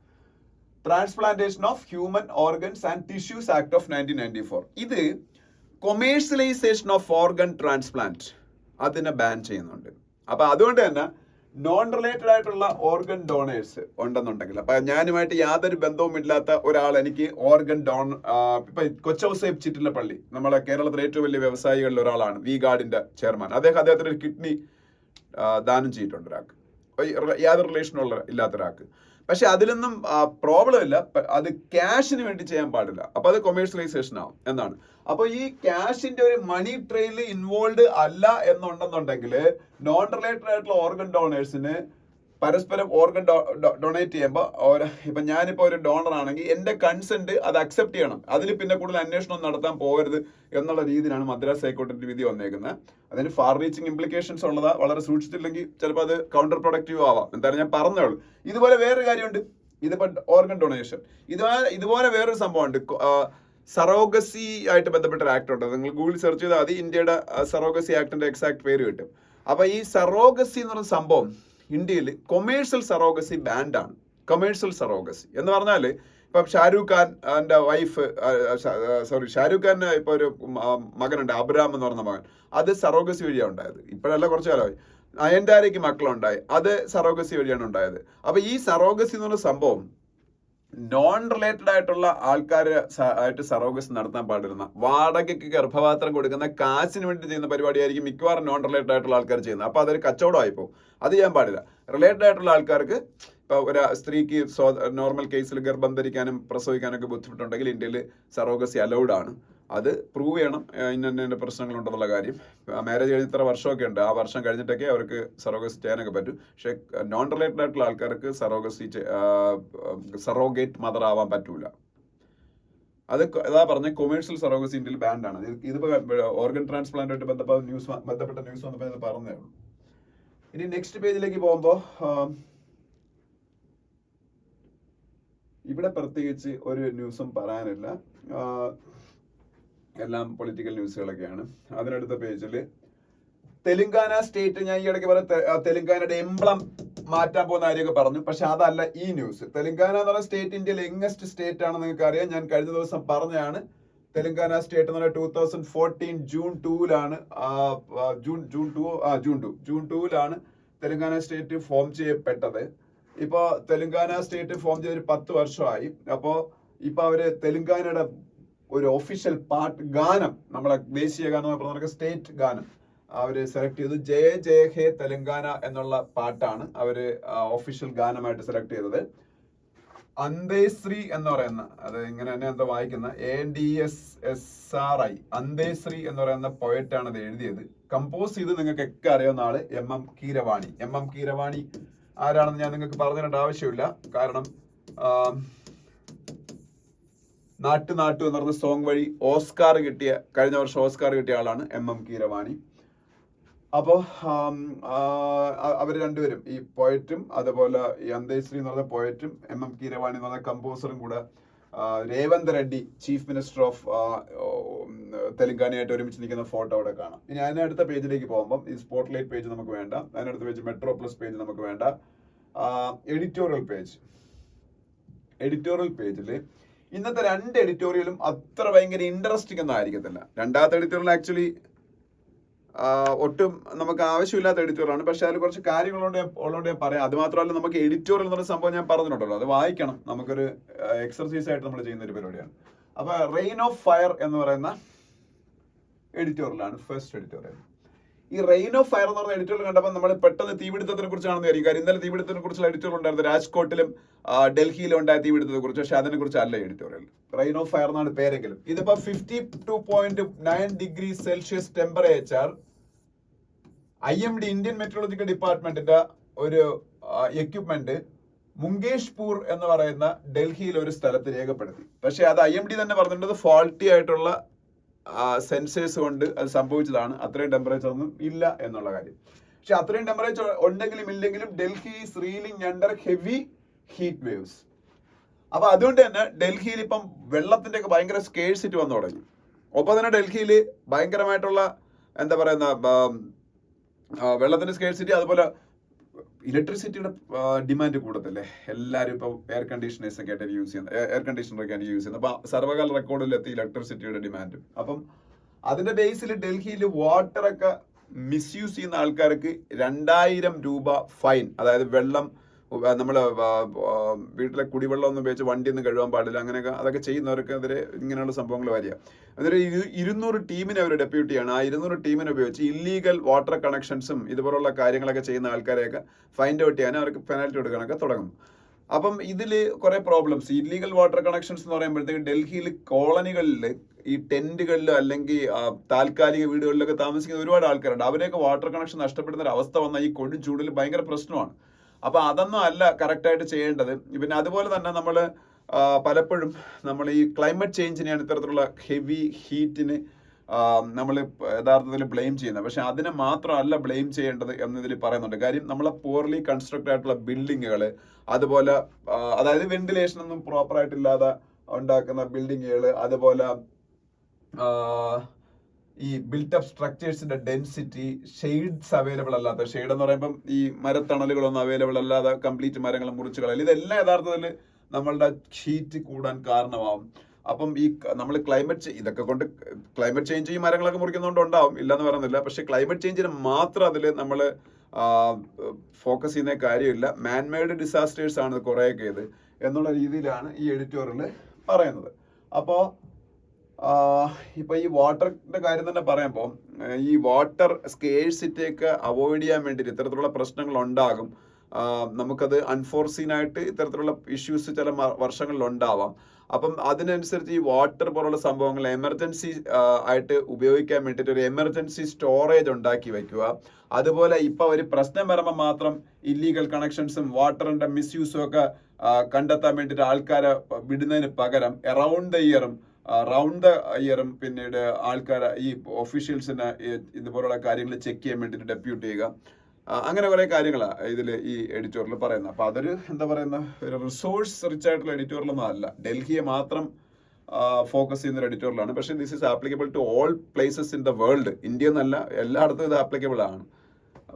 Transplantation of human organs and tissues act of 1994. ഇത് കൊമേഴ്സ്യലൈസേഷൻ ഓഫ് ഓർഗൻ ട്രാൻസ്പ്ലാന്റ് അതിനെ ബാൻ ചെയ്യുന്നുണ്ട്. അപ്പൊ അതുകൊണ്ട് തന്നെ നോൺ റിലേറ്റഡ് ആയിട്ടുള്ള ഓർഗൻ ഡോണേഴ്സ് ഉണ്ടെന്നുണ്ടെങ്കിൽ, അപ്പൊ ഞാനുമായിട്ട് യാതൊരു ബന്ധവും ഇല്ലാത്ത ഒരാൾ എനിക്ക് ഓർഗൻ ഇപ്പൊ കൊച്ചൗസേബ് ചിറ്റിലപ്പള്ളി, നമ്മളെ കേരളത്തിലെ ഏറ്റവും വലിയ വ്യവസായികളിൽ ഒരാളാണ്, വി ഗാർഡിന്റെ ചെയർമാൻ. അദ്ദേഹത്തിന് ഒരു കിഡ്നി ദാനം ചെയ്തിട്ടുണ്ട് ഒരാൾക്ക്, യാതൊരു റിലേഷനുള്ള ഇല്ലാത്ത ഒരാൾക്ക്. പക്ഷെ അതിലൊന്നും പ്രോബ്ലം ഇല്ല. അത് ക്യാഷിന് വേണ്ടി ചെയ്യാൻ പാടില്ല. അപ്പൊ അത് കൊമേഴ്സ്യലൈസേഷൻ ആവും എന്നാണ്. അപ്പൊ ഈ ക്യാഷിന്റെ ഒരു മണി ട്രെയിനിൽ ഇൻവോൾവ് അല്ല എന്നുണ്ടെന്നുണ്ടെങ്കിൽ നോൺ റിലേറ്റഡ് ആയിട്ടുള്ള ഓർഗൻ ഡോണേഴ്സിന് പരസ്പരം ഓർഗൻ ഡൊണേറ്റ് ചെയ്യുമ്പോൾ, ഇപ്പൊ ഞാനിപ്പോ ഒരു ഡോണർ ആണെങ്കിൽ എന്റെ കൺസെന്റ് അത് അക്സെപ്റ്റ് ചെയ്യണം. അതിൽ പിന്നെ കൂടുതൽ അന്വേഷണം നടത്താൻ പോകരുത് എന്നുള്ള രീതിയിലാണ് മദ്രാസ് ഹൈക്കോടതിന്റെ വിധി വന്നേക്കുന്നത്. അതിന് ഫാർ റീച്ചിങ് ഇംപ്ലിക്കേഷൻസ് ഉള്ളതാ. വളരെ സൂക്ഷിച്ചില്ലെങ്കിൽ ചിലപ്പോൾ അത് കൗണ്ടർ പ്രൊഡക്റ്റീവ് ആവാം. എന്തായാലും ഞാൻ പറഞ്ഞോളൂ. ഇതുപോലെ വേറൊരു കാര്യമുണ്ട്. ഇതിപ്പോ ഓർഗൻ ഡൊണേഷൻ, ഇതുപോലെ വേറൊരു സംഭവമുണ്ട്. സറോഗസി ആയിട്ട് ബന്ധപ്പെട്ട ഒരു ആക്ട് ഉണ്ട്. നിങ്ങൾ ഗൂഗിൾ സെർച്ച് ചെയ്താൽ മതി, ഇന്ത്യയുടെ സറോഗസി ആക്ടിന്റെ എക്സാക്ട് പേര് കിട്ടും. അപ്പൊ ഈ സറോഗസി എന്ന് പറയുന്ന സംഭവം ഇന്ത്യയിൽ കൊമേഴ്സ്യൽ സറോഗസി ബാൻഡാണ്. കൊമേഴ്സ്യൽ സറോഗസി എന്ന് പറഞ്ഞാല്, ഇപ്പം ഷാരൂഖ് ഖാൻ്റെ വൈഫ്, ഷാരൂഖ് ഖാന് ഇപ്പൊ ഒരു മകനുണ്ട്, അബ്രാം എന്ന് പറഞ്ഞ മകൻ. അത് സറോഗസി വഴിയാണ് ഉണ്ടായത്. ഇപ്പോഴല്ല, കുറച്ചു കാലമായി. നയൻതാരയ്ക്ക് മക്കളുണ്ടായി, അത് സറോഗസി വഴിയാണ് ഉണ്ടായത്. അപ്പൊ ഈ സറോഗസി എന്ന് പറഞ്ഞ സംഭവം നോൺ റിലേറ്റഡ് ആയിട്ടുള്ള ആയിട്ട് സറോഗസി നടത്താൻ പാടില്ല. വാടകയ്ക്ക് ഗർഭപാത്രം കൊടുക്കുന്ന കാശിന് വേണ്ടി ചെയ്യുന്ന പരിപാടിയായിരിക്കും മിക്കവാറും നോൺ റിലേറ്റഡ് ആയിട്ടുള്ള ആൾക്കാർ ചെയ്യുന്നത്. അപ്പൊ അതൊരു കച്ചവടമായി പോകും. അത് ചെയ്യാൻ പാടില്ല. റിലേറ്റഡ് ആയിട്ടുള്ള ആൾക്കാർക്ക്, ഇപ്പൊ ഒരു സ്ത്രീക്ക് നോർമൽ കേസിൽ ഗർഭം ധരിക്കാനും പ്രസവിക്കാനൊക്കെ ബുദ്ധിമുട്ടുണ്ടെങ്കിൽ ഇന്ത്യയിൽ സറോഗസി അലൗഡ് ആണ്. അത് പ്രൂവ് ചെയ്യണം ഇന്ന പ്രശ്നങ്ങളുണ്ടെന്നുള്ള കാര്യം. മാരേജ് കഴിഞ്ഞ് ഇത്ര വർഷമൊക്കെ ഉണ്ട്, ആ വർഷം കഴിഞ്ഞിട്ടൊക്കെ അവർക്ക് സറോഗസി ചെയ്യാനൊക്കെ പറ്റും. പക്ഷെ നോൺ റിലേറ്റഡ് ആയിട്ടുള്ള ആൾക്കാർക്ക് സറോഗേറ്റ് മദർ ആവാൻ പറ്റൂല. അത് അതാ പറഞ്ഞ കൊമേഴ്സ്യൽ സറോഗസി ഇന്ത്യയിൽ ബാൻഡാണ്. ഇതിപ്പോ ഓർഗൻ ട്രാൻസ്പ്ലാന്റുമായിട്ട് ബന്ധപ്പെട്ട ന്യൂസ് വന്നപ്പോൾ ഇത് പറഞ്ഞേ ഉള്ളൂ. ഇനി നെക്സ്റ്റ് പേജിലേക്ക് പോകുമ്പോ ഇവിടെ പ്രത്യേകിച്ച് ഒരു ന്യൂസും പറയാനില്ല. എല്ലാം പൊളിറ്റിക്കൽ ന്യൂസുകളൊക്കെയാണ്. അതിനടുത്ത പേജിൽ തെലുങ്കാന സ്റ്റേറ്റ്, ഞാൻ ഈ ഇടയ്ക്ക് പറഞ്ഞ തെലുങ്കാനയുടെ എംബ്ലം മാറ്റാൻ പോകുന്ന കാര്യമൊക്കെ പറഞ്ഞു. പക്ഷെ അതല്ല ഈ ന്യൂസ്. തെലുങ്കാന എന്ന് പറയുന്ന സ്റ്റേറ്റ് ഇന്ത്യയിലെ യങ്ങസ്റ്റ് സ്റ്റേറ്റ് ആണെന്ന് നിങ്ങൾക്ക് അറിയാം. ഞാൻ കഴിഞ്ഞ ദിവസം പറഞ്ഞതാണ്. തെലുങ്കാന സ്റ്റേറ്റ് എന്ന് പറയുന്നത് 2014 June 2 June 2 Telangana state form ചെയ്യപ്പെട്ടത്. ഇപ്പൊ തെലങ്കാന സ്റ്റേറ്റ് ഫോം ചെയ്തൊരു 10 വർഷമായി. അപ്പോ ഇപ്പൊ അവര് തെലങ്കാനയുടെ ഒരു ഒഫീഷ്യൽ പാട്ട് ഗാനം, നമ്മളെ ദേശീയ ഗാനം, സ്റ്റേറ്റ് ഗാനം അവര് സെലക്ട് ചെയ്തു. ജയ ജയ ഹേ തെലങ്കാന എന്നുള്ള പാട്ടാണ് അവര് ഒഫീഷ്യൽ ഗാനമായിട്ട് സെലക്ട് ചെയ്തത്. അന്തേശ്രീ എന്ന് പറയുന്ന, അത് ഇങ്ങനെ തന്നെ എന്താ വായിക്കുന്ന, ANDSSRI, അന്തേശ്രീ എന്ന് പറയുന്ന പോയറ്റാണ് അത് എഴുതിയത്. കമ്പോസ് ചെയ്ത് നിങ്ങൾക്കൊക്കെ അറിയാവുന്ന ആള് MM കീരവാണി. MM കീരവാണി ആരാണെന്ന് ഞാൻ നിങ്ങൾക്ക് പറഞ്ഞു തരേണ്ട ആവശ്യമില്ല. കാരണം നാട്ടു നാട്ടു എന്ന് പറഞ്ഞ സോങ് വഴി കഴിഞ്ഞ വർഷം ഓസ്കാർ കിട്ടിയ ആളാണ് MM കീരവാണി. അപ്പോൾ അവർ രണ്ടുപേരും, ഈ പോയറ്റും അതുപോലെ ഈ അന്തേശ്രീ എന്ന് പറഞ്ഞ പോയറ്റും MM കീരവാണി എന്ന് പറഞ്ഞ കമ്പോസറും കൂടെ Revanth Reddy, chief minister of തെലങ്കാനയായിട്ട് ഒരുമിച്ച് നിൽക്കുന്ന ഫോട്ടോ അവിടെ കാണാം. ഇനി അതിനടുത്ത പേജിലേക്ക് പോകുമ്പം ഈ സ്പോട്ട്ലൈറ്റ് പേജ് നമുക്ക് വേണ്ട, അതിനടുത്ത പേജ് മെട്രോ പ്ലസ് പേജ് നമുക്ക് വേണ്ട. എഡിറ്റോറിയൽ പേജിൽ ഇന്നത്തെ 2 എഡിറ്റോറിയലും അത്ര ഭയങ്കര ഇൻട്രസ്റ്റിംഗ് ഒന്നും ആയിരിക്കത്തില്ല. രണ്ടാമത്തെ എഡിറ്റോറിയൽ ആക്ച്വലി ഒട്ടും നമുക്ക് ആവശ്യമില്ലാത്ത എഡിറ്റോറിയലാണ്. പക്ഷെ അതിൽ കുറച്ച് കാര്യങ്ങളുണ്ട് ഉള്ളതുകൊണ്ട് ഞാൻ പറയാം. അത് മാത്രമല്ല, നമുക്ക് എഡിറ്റോറിയൽ എന്ന് പറയുന്ന സംഭവം ഞാൻ പറഞ്ഞിട്ടുണ്ടല്ലോ, അത് വായിക്കണം. നമുക്കൊരു എക്സർസൈസ് ആയിട്ട് നമ്മൾ ചെയ്യുന്ന ഒരു പരിപാടിയാണ്. അപ്പൊ റെയിൻ ഓഫ് ഫയർ എന്ന് പറയുന്ന എഡിറ്റോറിയലാണ് ഫസ്റ്റ് എഡിറ്റോറിയൽ. ഈ റെയിൻ ഓഫ് ഫയർ എന്ന് പറഞ്ഞ എഡിറ്റോറിയൽ കണ്ടപ്പോൾ നമ്മൾ പെട്ടെന്ന് തീപിടുത്തത്തിനെ കുറിച്ചാണെന്ന് വിചാരിക്കും. കാര്യം ഇന്നലെ തീപിടുത്തത്തിനെ കുറിച്ചുള്ള എഡിറ്റോറിയൽ ഉണ്ടായിരുന്നു. രാജ്കോട്ടിലും ഡൽഹിയിലും ഉണ്ടായ തീപിടുത്തത്തെ കുറിച്ച്. പക്ഷെ അതിനെ കുറിച്ച് അല്ല എഡിറ്റോറിയൽ. റെയിൻ ഓഫ് ഫയർ എന്നാണ് പേരെങ്കിലും. ഇതിപ്പോ 52.9 degree celsius temperature IMD, Indian meteorological ഡിപ്പാർട്ട്മെന്റിന്റെ ഒരു എക്യുപ്മെന്റ് മുങ്കേഷ്പൂർ എന്ന് പറയുന്ന ഡൽഹിയിൽ ഒരു സ്ഥലത്ത് രേഖപ്പെടുത്തി. പക്ഷെ അത് IMD തന്നെ പറഞ്ഞിട്ടുള്ളത് ഫാൾട്ടി ആയിട്ടുള്ള സെൻസേഴ്സ് കൊണ്ട് അത് സംഭവിച്ചതാണ്. അത്രയും ടെമ്പറേച്ചർ ഒന്നും ഇല്ല എന്നുള്ള കാര്യം. പക്ഷെ അത്രയും ടെമ്പറേച്ചർ ഉണ്ടെങ്കിലും ഇല്ലെങ്കിലും Delhi is reeling under heavy heat waves. അപ്പൊ അതുകൊണ്ട് തന്നെ ഡൽഹിയിൽ ഇപ്പം വെള്ളത്തിന്റെ ഒക്കെ ഭയങ്കര സ്കേഴ്സിറ്റി വന്നു തുടങ്ങി. ഒപ്പം തന്നെ ഡൽഹിയിൽ ഭയങ്കരമായിട്ടുള്ള എന്താ പറയുന്ന വെള്ളത്തിന്റെ സ്കേഴ്സിറ്റി, അതുപോലെ ഇലക്ട്രിസിറ്റിയുടെ ഡിമാൻഡ് കൂടത്തില്ലേ. എല്ലാവരും ഇപ്പൊ എയർ കണ്ടീഷണേഴ്സൊക്കെ ആയിട്ട് യൂസ് ചെയ്യുന്നത്. അപ്പൊ സർവകാല റെക്കോർഡിലെത്തി ഇലക്ട്രിസിറ്റിയുടെ ഡിമാൻഡ്. അപ്പം അതിന്റെ ബേസിൽ ഡൽഹിയിൽ വാട്ടറൊക്കെ മിസ്യൂസ് ചെയ്യുന്ന ആൾക്കാർക്ക് 2000 രൂപ ഫൈൻ. അതായത് വെള്ളം നമ്മള് വീട്ടിലെ കുടിവെള്ളം ഒന്നും ഉപയോഗിച്ച് വണ്ടി ഒന്നും കഴുകാൻ പാടില്ല, അങ്ങനെയൊക്കെ അതൊക്കെ ചെയ്യുന്നവർക്കെതിരെ ഇങ്ങനെയുള്ള സംഭവങ്ങൾ വരിക. അതൊരു 200 ടീമിനെ അവർ ഡെപ്യൂട്ടിയാണ്. ആ 200 ടീമിനെ ഉപയോഗിച്ച് ഇല്ലീഗൽ വാട്ടർ കണക്ഷൻസും ഇതുപോലുള്ള കാര്യങ്ങളൊക്കെ ചെയ്യുന്ന ആൾക്കാരെയൊക്കെ ഫൈൻഡ് ഔട്ട് ചെയ്യാനും അവർക്ക് പെനാൽറ്റി കൊടുക്കാനൊക്കെ തുടങ്ങും. അപ്പം ഇതിൽ കുറെ പ്രോബ്ലംസ്. ഇല്ലീഗൽ വാട്ടർ കണക്ഷൻസ് എന്ന് പറയുമ്പോഴത്തേക്ക് ഡൽഹിയിൽ കോളനികളിൽ ഈ ടെന്റുകളിലോ അല്ലെങ്കിൽ താൽക്കാലിക വീടുകളിലൊക്കെ താമസിക്കുന്ന ഒരുപാട് ആൾക്കാരുണ്ട്. അവരെയൊക്കെ വാട്ടർ കണക്ഷൻ നഷ്ടപ്പെടുന്ന ഒരു അവസ്ഥ വന്നാൽ ഈ കൊടും ചൂടിൽ ഭയങ്കര പ്രശ്നമാണ്. അപ്പൊ അതൊന്നും അല്ല കറക്റ്റായിട്ട് ചെയ്യേണ്ടത്. പിന്നെ അതുപോലെ തന്നെ നമ്മൾ പലപ്പോഴും നമ്മൾ ഈ ക്ലൈമറ്റ് ചേഞ്ചിനെയാണ് ഇത്തരത്തിലുള്ള ഹെവി ഹീറ്റിന് നമ്മൾ യഥാർത്ഥത്തിൽ ബ്ലെയിം ചെയ്യുന്നത്. പക്ഷെ അതിനെ മാത്രമല്ല ബ്ലെയിം ചെയ്യേണ്ടത് എന്നതിൽ പറയുന്നുണ്ട്. കാര്യം നമ്മളെ പോർലി കൺസ്ട്രക്ട് ആയിട്ടുള്ള ബിൽഡിങ്ങുകൾ, അതുപോലെ അതായത് വെന്റിലേഷൻ ഒന്നും പ്രോപ്പർ ആയിട്ടില്ലാതെ ഉണ്ടാക്കുന്ന ബിൽഡിങ്ങുകൾ, അതുപോലെ ഈ ബിൽട്ടപ്പ് സ്ട്രക്ചേഴ്സിന്റെ ഡെൻസിറ്റി, ഷെയ്ഡ്സ് അവൈലബിൾ അല്ലാത്ത, ഷെയ്ഡ് എന്ന് പറയുമ്പം ഈ മരത്തണലുകളൊന്നും അവൈലബിൾ അല്ലാതെ കംപ്ലീറ്റ് മരങ്ങൾ മുറിച്ച് കളയൽ, ഇതെല്ലാം യഥാർത്ഥത്തിൽ നമ്മളുടെ ഹീറ്റ് കൂടാൻ കാരണമാവും. അപ്പം ഈ നമ്മൾ ഇതൊക്കെ കൊണ്ട് ക്ലൈമറ്റ് ചേഞ്ച് ഈ മരങ്ങളൊക്കെ മുറിക്കുന്നതുകൊണ്ട് ഉണ്ടാവും, ഇല്ലെന്ന് പറയുന്നില്ല. പക്ഷെ ക്ലൈമറ്റ് ചേഞ്ചിന് മാത്രം അതിൽ നമ്മൾ ഫോക്കസ് ചെയ്യുന്ന കാര്യമില്ല. മാൻമെയ്ഡ് ഡിസാസ്റ്റേഴ്സ് ആണ് കുറേയൊക്കെ ഇത് എന്നുള്ള രീതിയിലാണ് ഈ എഡിറ്റോറിയൽ പറയുന്നത്. അപ്പോൾ ഇപ്പൊ ഈ വാട്ടറിന്റെ കാര്യം തന്നെ പറയുമ്പോൾ ഈ വാട്ടർ സ്കേഴ്സിറ്റിയൊക്കെ അവോയ്ഡ് ചെയ്യാൻ വേണ്ടിയിട്ട് ഇത്തരത്തിലുള്ള പ്രശ്നങ്ങൾ ഉണ്ടാകും. നമുക്കത് അൺഫോർസീൻ ആയിട്ട് ഇത്തരത്തിലുള്ള ഇഷ്യൂസ് ചില വർഷങ്ങളിൽ ഉണ്ടാവാം. അപ്പം അതിനനുസരിച്ച് ഈ വാട്ടർ പോലുള്ള സംഭവങ്ങൾ എമർജൻസി ആയിട്ട് ഉപയോഗിക്കാൻ വേണ്ടിയിട്ട് ഒരു എമർജൻസി സ്റ്റോറേജ് ഉണ്ടാക്കി വെക്കുക. അതുപോലെ ഇപ്പൊ ഒരു പ്രശ്നം വരുമ്പോൾ മാത്രം ഇല്ലീഗൽ കണക്ഷൻസും വാട്ടറിന്റെ മിസ്യൂസും ഒക്കെ കണ്ടെത്താൻ വേണ്ടിയിട്ട് ആൾക്കാരെ വിടുന്നതിന് പകരം റൗണ്ട് ദ ഇയറും പിന്നീട് ആൾക്കാരെ ഈ ഒഫീഷ്യൽസിനെ ഇതുപോലുള്ള കാര്യങ്ങൾ ചെക്ക് ചെയ്യാൻ വേണ്ടിയിട്ട് ഡെപ്യൂട്ട് ചെയ്യുക. അങ്ങനെ കുറെ കാര്യങ്ങളാണ് ഇതിൽ ഈ എഡിറ്റോറിയൽ പറയുന്നത്. അപ്പൊ അതൊരു എന്താ പറയുന്ന ഒരു റിസോഴ്സ് റിച്ച് ആയിട്ടുള്ള എഡിറ്റോറിയലൊന്നും അല്ല, ഡൽഹിയെ മാത്രം ഫോക്കസ് ചെയ്യുന്ന ഒരു എഡിറ്റോറിയലാണ്. പക്ഷെ this is applicable to all places in the world. India എന്നല്ല, എല്ലായിടത്തും ഇത് ആപ്ലിക്കബിൾ ആണ്.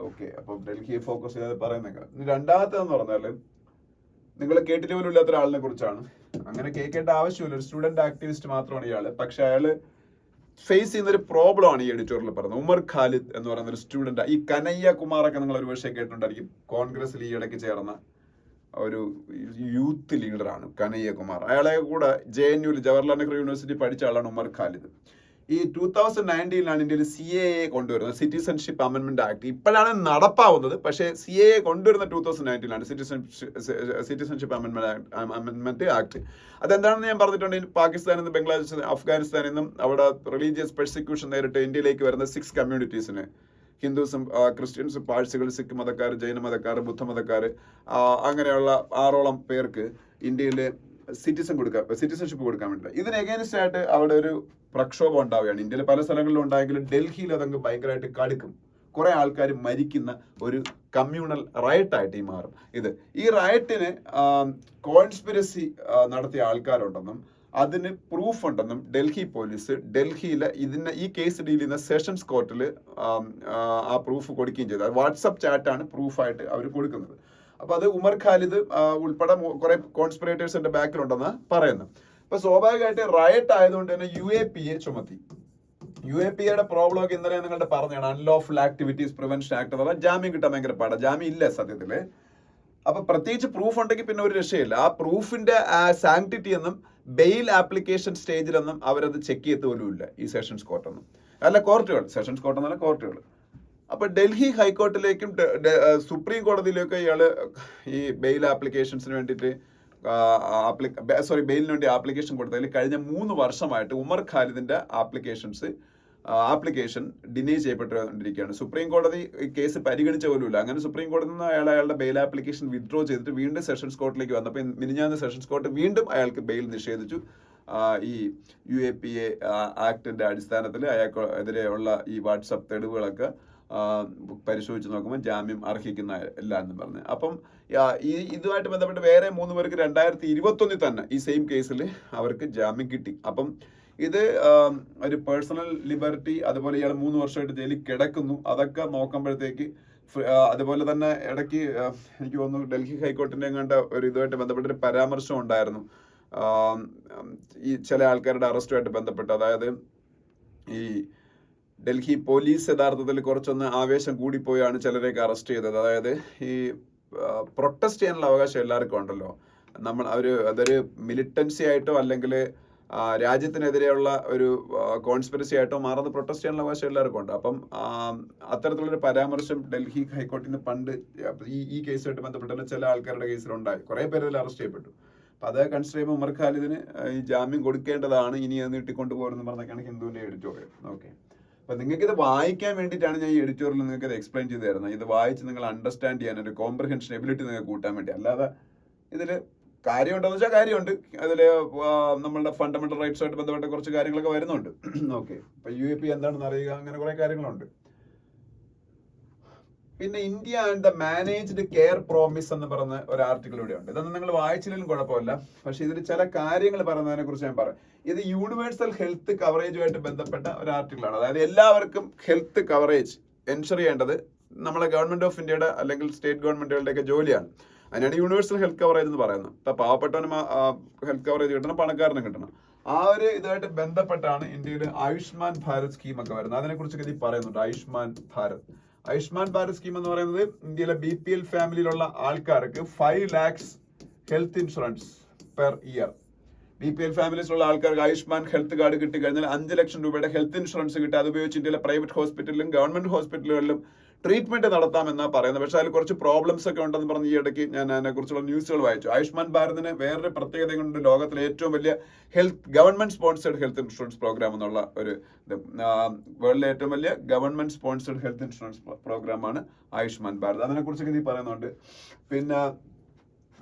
ഓക്കെ, അപ്പം ഡൽഹിയെ ഫോക്കസ് ചെയ്ത് പറയുന്നേക്കാം. രണ്ടാമത്തേന്ന് പറഞ്ഞാൽ നിങ്ങൾ കേട്ടിട്ട് പോലും ഇല്ലാത്ത ഒരാളിനെ കുറിച്ചാണ്. അങ്ങനെ കേൾക്കേണ്ട ആവശ്യമില്ല, ഒരു സ്റ്റുഡന്റ് ആക്ടിവിസ്റ്റ് മാത്രമാണ് ഇയാള്. പക്ഷെ അയാള് ഫേസ് ചെയ്യുന്ന ഒരു പ്രോബ്ലം ആണ് ഈ എഡിറ്റോറിയൽ പറയുന്നത്. ഉമർ ഖാലിദ് എന്ന് പറയുന്ന ഒരു സ്റ്റുഡന്റ്, ഈ കനയ്യ കുമാറൊക്കെ നിങ്ങൾ ഒരു പക്ഷേ കേട്ടിട്ടുണ്ടായിരിക്കും, കോൺഗ്രസിൽ ഈ ഇടയ്ക്ക് ചേർന്ന ഒരു യൂത്ത് ലീഡറാണ് കനയ്യ കുമാർ. അയാളെ കൂടെ JNU ജവഹർലാൽ നെഹ്റു യൂണിവേഴ്സിറ്റി പഠിച്ച ആളാണ് ഉമർ ഖാലിദ്. ഈ 2019 ഇന്ത്യയിൽ CAA കൊണ്ടുവരുന്നത്, സിറ്റിസൺഷിപ്പ് അമെൻമെന്റ് ആക്ട്. ഇപ്പോഴാണ് നടപ്പാവുന്നത്, പക്ഷേ CAA കൊണ്ടുവരുന്ന 2019 സിറ്റിസൺഷിപ്പ് അമെൻമെന്റ് ആക്ട്. അതെന്താണെന്ന് ഞാൻ പറഞ്ഞിട്ടുണ്ട്. പാകിസ്ഥാനിൽ നിന്ന്, ബംഗ്ലാദേശിൽ നിന്ന്, അഫ്ഗാനിസ്ഥാനിൽ നിന്നും അവിടെ റിലീജിയസ് പെർസിക്യൂഷൻ നേരിട്ട് ഇന്ത്യയിലേക്ക് വരുന്ന 6 കമ്മ്യൂണിറ്റീസിന്, ഹിന്ദുസും ക്രിസ്ത്യൻസും പാഴ്സികൾ, സിഖ് മതക്കാർ, ജൈന മതക്കാർ, ബുദ്ധമതക്കാർ, അങ്ങനെയുള്ള 6ഓളം പേർക്ക് ഇന്ത്യയിൽ സിറ്റിസൺഷിപ്പ് കൊടുക്കാൻ വേണ്ടിയില്ല. ഇതിന് എഗൈൻസ്റ്റ് ആയിട്ട് അവിടെ ഒരു പ്രക്ഷോഭം ഉണ്ടാവുകയാണ്. ഇന്ത്യയിലെ പല സ്ഥലങ്ങളിലും ഉണ്ടായെങ്കിലും ഡൽഹിയിൽ അതങ്ങ് ഭയങ്കരമായിട്ട് കടുക്കും. കുറെ ആൾക്കാർ മരിക്കുന്ന ഒരു കമ്മ്യൂണൽ റയറ്റായിട്ട് ഈ മാറും. ഈ റയറ്റിന് കോൺസ്പിരസി നടത്തിയ ആൾക്കാരുണ്ടെന്നും അതിന് പ്രൂഫ് ഉണ്ടെന്നും ഡൽഹി പോലീസ് ഡൽഹിയിലെ ഈ കേസ് ഡീൽ ചെയ്യുന്ന സെഷൻസ് കോർട്ടിൽ ആ പ്രൂഫ് കൊടുക്കുകയും ചെയ്തു. വാട്സപ്പ് ചാറ്റാണ് പ്രൂഫായിട്ട് അവർ കൊടുക്കുന്നത്. അപ്പൊ അത് ഉമർ ഖാലിദ് ഉൾപ്പെടെ കുറെ കോൺസ്പിറേറ്റേഴ്സിന്റെ ബാക്കിലുണ്ടെന്ന് പറയുന്നു. അപ്പൊ സ്വാഭാവികമായിട്ട് റയറ്റ് ആയതുകൊണ്ട് തന്നെ UAPA ചുമത്തി. UAPAയുടെ പ്രോബ്ലം ഒക്കെ ഇന്നലെ നിങ്ങളുടെ പറഞ്ഞാണ്, അൺലോഫുൾ ആക്ടിവിറ്റീസ് പ്രിവെൻഷൻ ആക്ട്. അഥവാ ജാമ്യം കിട്ടാൻ ഭയങ്കര പാടാ, ജാമ്യം ഇല്ല സത്യത്തില്. അപ്പൊ പ്രത്യേകിച്ച് പ്രൂഫ് ഉണ്ടെങ്കിൽ പിന്നെ ഒരു രക്ഷയില്ല. ആ പ്രൂഫിന്റെ സാങ്ക്ടിറ്റി എന്നും ബെയിൽ ആപ്ലിക്കേഷൻ സ്റ്റേജിലൊന്നും അവരത് ചെക്ക് ചെയ്ത് പോലും ഇല്ല ഈ സെഷൻസ് കോർട്ടൊന്നും, അല്ല കോർട്ടുകൾ, സെഷൻസ് കോർട്ട് എന്നല്ല കോർട്ടുകൾ. അപ്പൊ ഡൽഹി ഹൈക്കോർട്ടിലേക്കും സുപ്രീം കോടതിയിലേക്കും ഇയാള് ഈ ബെയിൽ ആപ്ലിക്കേഷൻസിന് വേണ്ടിയിട്ട് ബെയിലിന് വേണ്ടി ആപ്ലിക്കേഷൻ കൊടുത്തതിൽ കഴിഞ്ഞ 3 വർഷമായിട്ട് ഉമർ ഖാലിദിന്റെ ആപ്ലിക്കേഷൻ ഡിനേ ചെയ്യപ്പെട്ടുകൊണ്ടിരിക്കുകയാണ്. സുപ്രീം കോടതി കേസ് പരിഗണിച്ച പോലുമില്ല. അങ്ങനെ സുപ്രീം കോടതിയിൽ നിന്ന് അയാളുടെ ബെയിൽ ആപ്ലിക്കേഷൻ വിത്ഡ്രോ ചെയ്തിട്ട് വീണ്ടും സെഷൻസ് കോർട്ടിലേക്ക് വന്നപ്പോൾ മിനിഞ്ഞാന്ന് സെഷൻസ് കോർട്ട് വീണ്ടും അയാൾക്ക് ബെയിൽ നിഷേധിച്ചു. ഈ UAPA ആക്ടിന്റെ അടിസ്ഥാനത്തിൽ അയാൾക്കെതിരെയുള്ള ഈ വാട്സപ്പ് തെളിവുകളൊക്കെ പരിശോധിച്ച് നോക്കുമ്പോൾ ജാമ്യം അർഹിക്കുന്ന അല്ല എന്ന് പറഞ്ഞ്. അപ്പം ഇതുമായിട്ട് ബന്ധപ്പെട്ട് വേറെ 3 പേർക്ക് 2021 തന്നെ ഈ സെയിം കേസിൽ അവർക്ക് ജാമ്യം കിട്ടി. അപ്പം ഇത് ഒരു പേഴ്സണൽ ലിബർട്ടി, അതുപോലെ ഇയാൾ 3 വർഷമായിട്ട് ജയിലിൽ കിടക്കുന്നു, അതൊക്കെ നോക്കുമ്പോഴത്തേക്ക് അതുപോലെ തന്നെ ഇടയ്ക്ക് എനിക്ക് തോന്നുന്നു ഡൽഹി ഹൈക്കോർട്ടിന്റെ എങ്ങാണ്ട് ഒരു ഇതുമായിട്ട് ബന്ധപ്പെട്ടൊരു പരാമർശം ഉണ്ടായിരുന്നു ഈ ചില ആൾക്കാരുടെ അറസ്റ്റുമായിട്ട് ബന്ധപ്പെട്ട്. അതായത് ഈ ഡൽഹി പോലീസ് യഥാർത്ഥത്തിൽ കുറച്ചൊന്ന് ആവേശം കൂടിപ്പോയാണ് ചിലരെയൊക്കെ അറസ്റ്റ് ചെയ്തത്. അതായത് ഈ പ്രൊട്ടസ്റ്റ് ചെയ്യാനുള്ള അവകാശം എല്ലാവർക്കും ഉണ്ടല്ലോ. അതൊരു മിലിറ്റൻസി ആയിട്ടോ അല്ലെങ്കിൽ രാജ്യത്തിനെതിരെയുള്ള ഒരു കോൺസ്പിറസി ആയിട്ടോ മാറുന്ന പ്രൊട്ടസ്റ്റ് ചെയ്യാനുള്ള അവകാശം എല്ലാവർക്കും ഉണ്ട്. അപ്പം അത്തരത്തിലുള്ളൊരു പരാമർശം ഡൽഹി ഹൈക്കോർട്ടിൽ നിന്ന് പണ്ട് ഈ കേസുമായിട്ട് ബന്ധപ്പെട്ട ചില ആൾക്കാരുടെ കേസിലുണ്ടായി. കുറെ പേര് അതിൽ അറസ്റ്റ് ചെയ്യപ്പെട്ടു. അപ്പൊ അത് കൺസിഡർ ചെയ്യുമ്പോൾ ഉമർ ഖാലിദിന് ഈ ജാമ്യം കൊടുക്കേണ്ടതാണ്, ഇനി അത് നീട്ടിക്കൊണ്ടുപോകുന്നു പറഞ്ഞൊക്കെയാണ് ഹിന്ദുവിന്റെ എഡിറ്റോറിയൽ. ഓക്കെ, അപ്പൊ നിങ്ങൾക്ക് ഇത് വായിക്കാൻ വേണ്ടിയിട്ടാണ് ഞാൻ ഈ എഡിറ്റോറിയൽ നിങ്ങൾക്ക് ഇത് എക്സ്പ്ലെയിൻ ചെയ്ത് തരുന്നത്. ഇത് വായിച്ച് നിങ്ങൾ അണ്ടർസ്റ്റാൻഡ് ചെയ്യാൻ ഒരു കോംപ്രഹെൻഷൻ എബിലിറ്റി നിങ്ങൾക്ക് കൂട്ടാൻ വേണ്ടി. അല്ലാതെ ഇതില് കാര്യമുണ്ടെന്ന് വെച്ചാൽ കാര്യമുണ്ട്, അതില് നമ്മളുടെ ഫണ്ടമെന്റൽ റൈറ്റ്സുമായിട്ട് ബന്ധപ്പെട്ട കുറച്ച് കാര്യങ്ങളൊക്കെ വരുന്നുണ്ട്. ഓക്കെ, അപ്പൊ UAPA എന്താണെന്ന് അറിയുക, അങ്ങനെ കുറെ കാര്യങ്ങളുണ്ട്. പിന്നെ India and the managed care promise എന്ന് പറഞ്ഞ ഒരു ആർട്ടിക്കിൾ ഇവിടെ ഉണ്ട്. ഇതൊന്നും നിങ്ങൾ വായിച്ചില്ലെങ്കിലും കുഴപ്പമില്ല, പക്ഷെ ഇതിൽ ചില കാര്യങ്ങൾ പറയുന്നതിനെ കുറിച്ച് ഞാൻ പറയാം. ഇത് യൂണിവേഴ്സൽ ഹെൽത്ത് കവറേജുമായിട്ട് ബന്ധപ്പെട്ട ഒരു ആർട്ടിക്കിളാണ്. അതായത് എല്ലാവർക്കും ഹെൽത്ത് കവറേജ് എൻഷർ ചെയ്യേണ്ടത് നമ്മളെ ഗവൺമെന്റ് ഓഫ് ഇന്ത്യയുടെ അല്ലെങ്കിൽ സ്റ്റേറ്റ് ഗവൺമെന്റുകളുടെയൊക്കെ ജോലിയാണ്. അതിനാണ് യൂണിവേഴ്സൽ ഹെൽത്ത് കവറേജ് എന്ന് പറയുന്നത്. ഇപ്പൊ പാവപ്പെട്ടവനും ഹെൽത്ത് കവറേജ് കിട്ടണം, പണക്കാരനും കിട്ടണം. ആ ഒരു ഇതായിട്ട് ബന്ധപ്പെട്ടാണ് ഇന്ത്യയിൽ ആയുഷ്മാൻ ഭാരത് സ്കീം ഒക്കെ വരുന്നത്. അതിനെ കുറിച്ചൊക്കെ ഇതിൽ പറയുന്നുണ്ട്. ആയുഷ്മാൻ ഭാരത് സ്കീം എന്ന് പറയുന്നത് ഇന്ത്യയിലെ BPL ഫാമിലിയിലുള്ള ആൾക്കാർക്ക് 5 lakhs health insurance per year. BPL ഫാമിലീസിലുള്ള ആൾക്കാർക്ക് ആയുഷ്മാൻ ഹെൽത്ത് കാർഡ് കിട്ടി കഴിഞ്ഞാൽ 5 ലക്ഷം രൂപയുടെ ഹെൽത്ത് ഇൻഷുറൻസ് കിട്ടി. അത് ഉപയോഗിച്ച് ഇന്ത്യയിലെ പ്രൈവറ്റ് ഹോസ്പിറ്റലിലും ഗവൺമെന്റ് ഹോസ്പിറ്റലുകളിലും ട്രീറ്റ്മെന്റ് നടത്താമെന്നാണ് പറയുന്നത്. പക്ഷെ അതിൽ കുറച്ച് പ്രോബ്ലംസ് ഒക്കെ ഉണ്ടെന്ന് പറഞ്ഞ് ഈ ഇടയ്ക്ക് ഞാൻ അതിനെക്കുറിച്ചുള്ള ന്യൂസുകൾ വായിച്ചു. ആയുഷ്മാൻ ഭാരതിന് വേറൊരു പ്രത്യേകത കൊണ്ട് ലോകത്തിലെ ഏറ്റവും വലിയ government sponsored health insurance programme എന്നുള്ള ഒരു വേൾഡിലെ ഏറ്റവും വലിയ ഗവൺമെന്റ് സ്പോൺസേഡ് ഹെൽത്ത് ഇൻഷുറൻസ് പ്രോഗ്രാമാണ് ആയുഷ്മാൻ ഭാരത്. അതിനെക്കുറിച്ചൊക്കെ ഇത് പറയുന്നുണ്ട്. പിന്നെ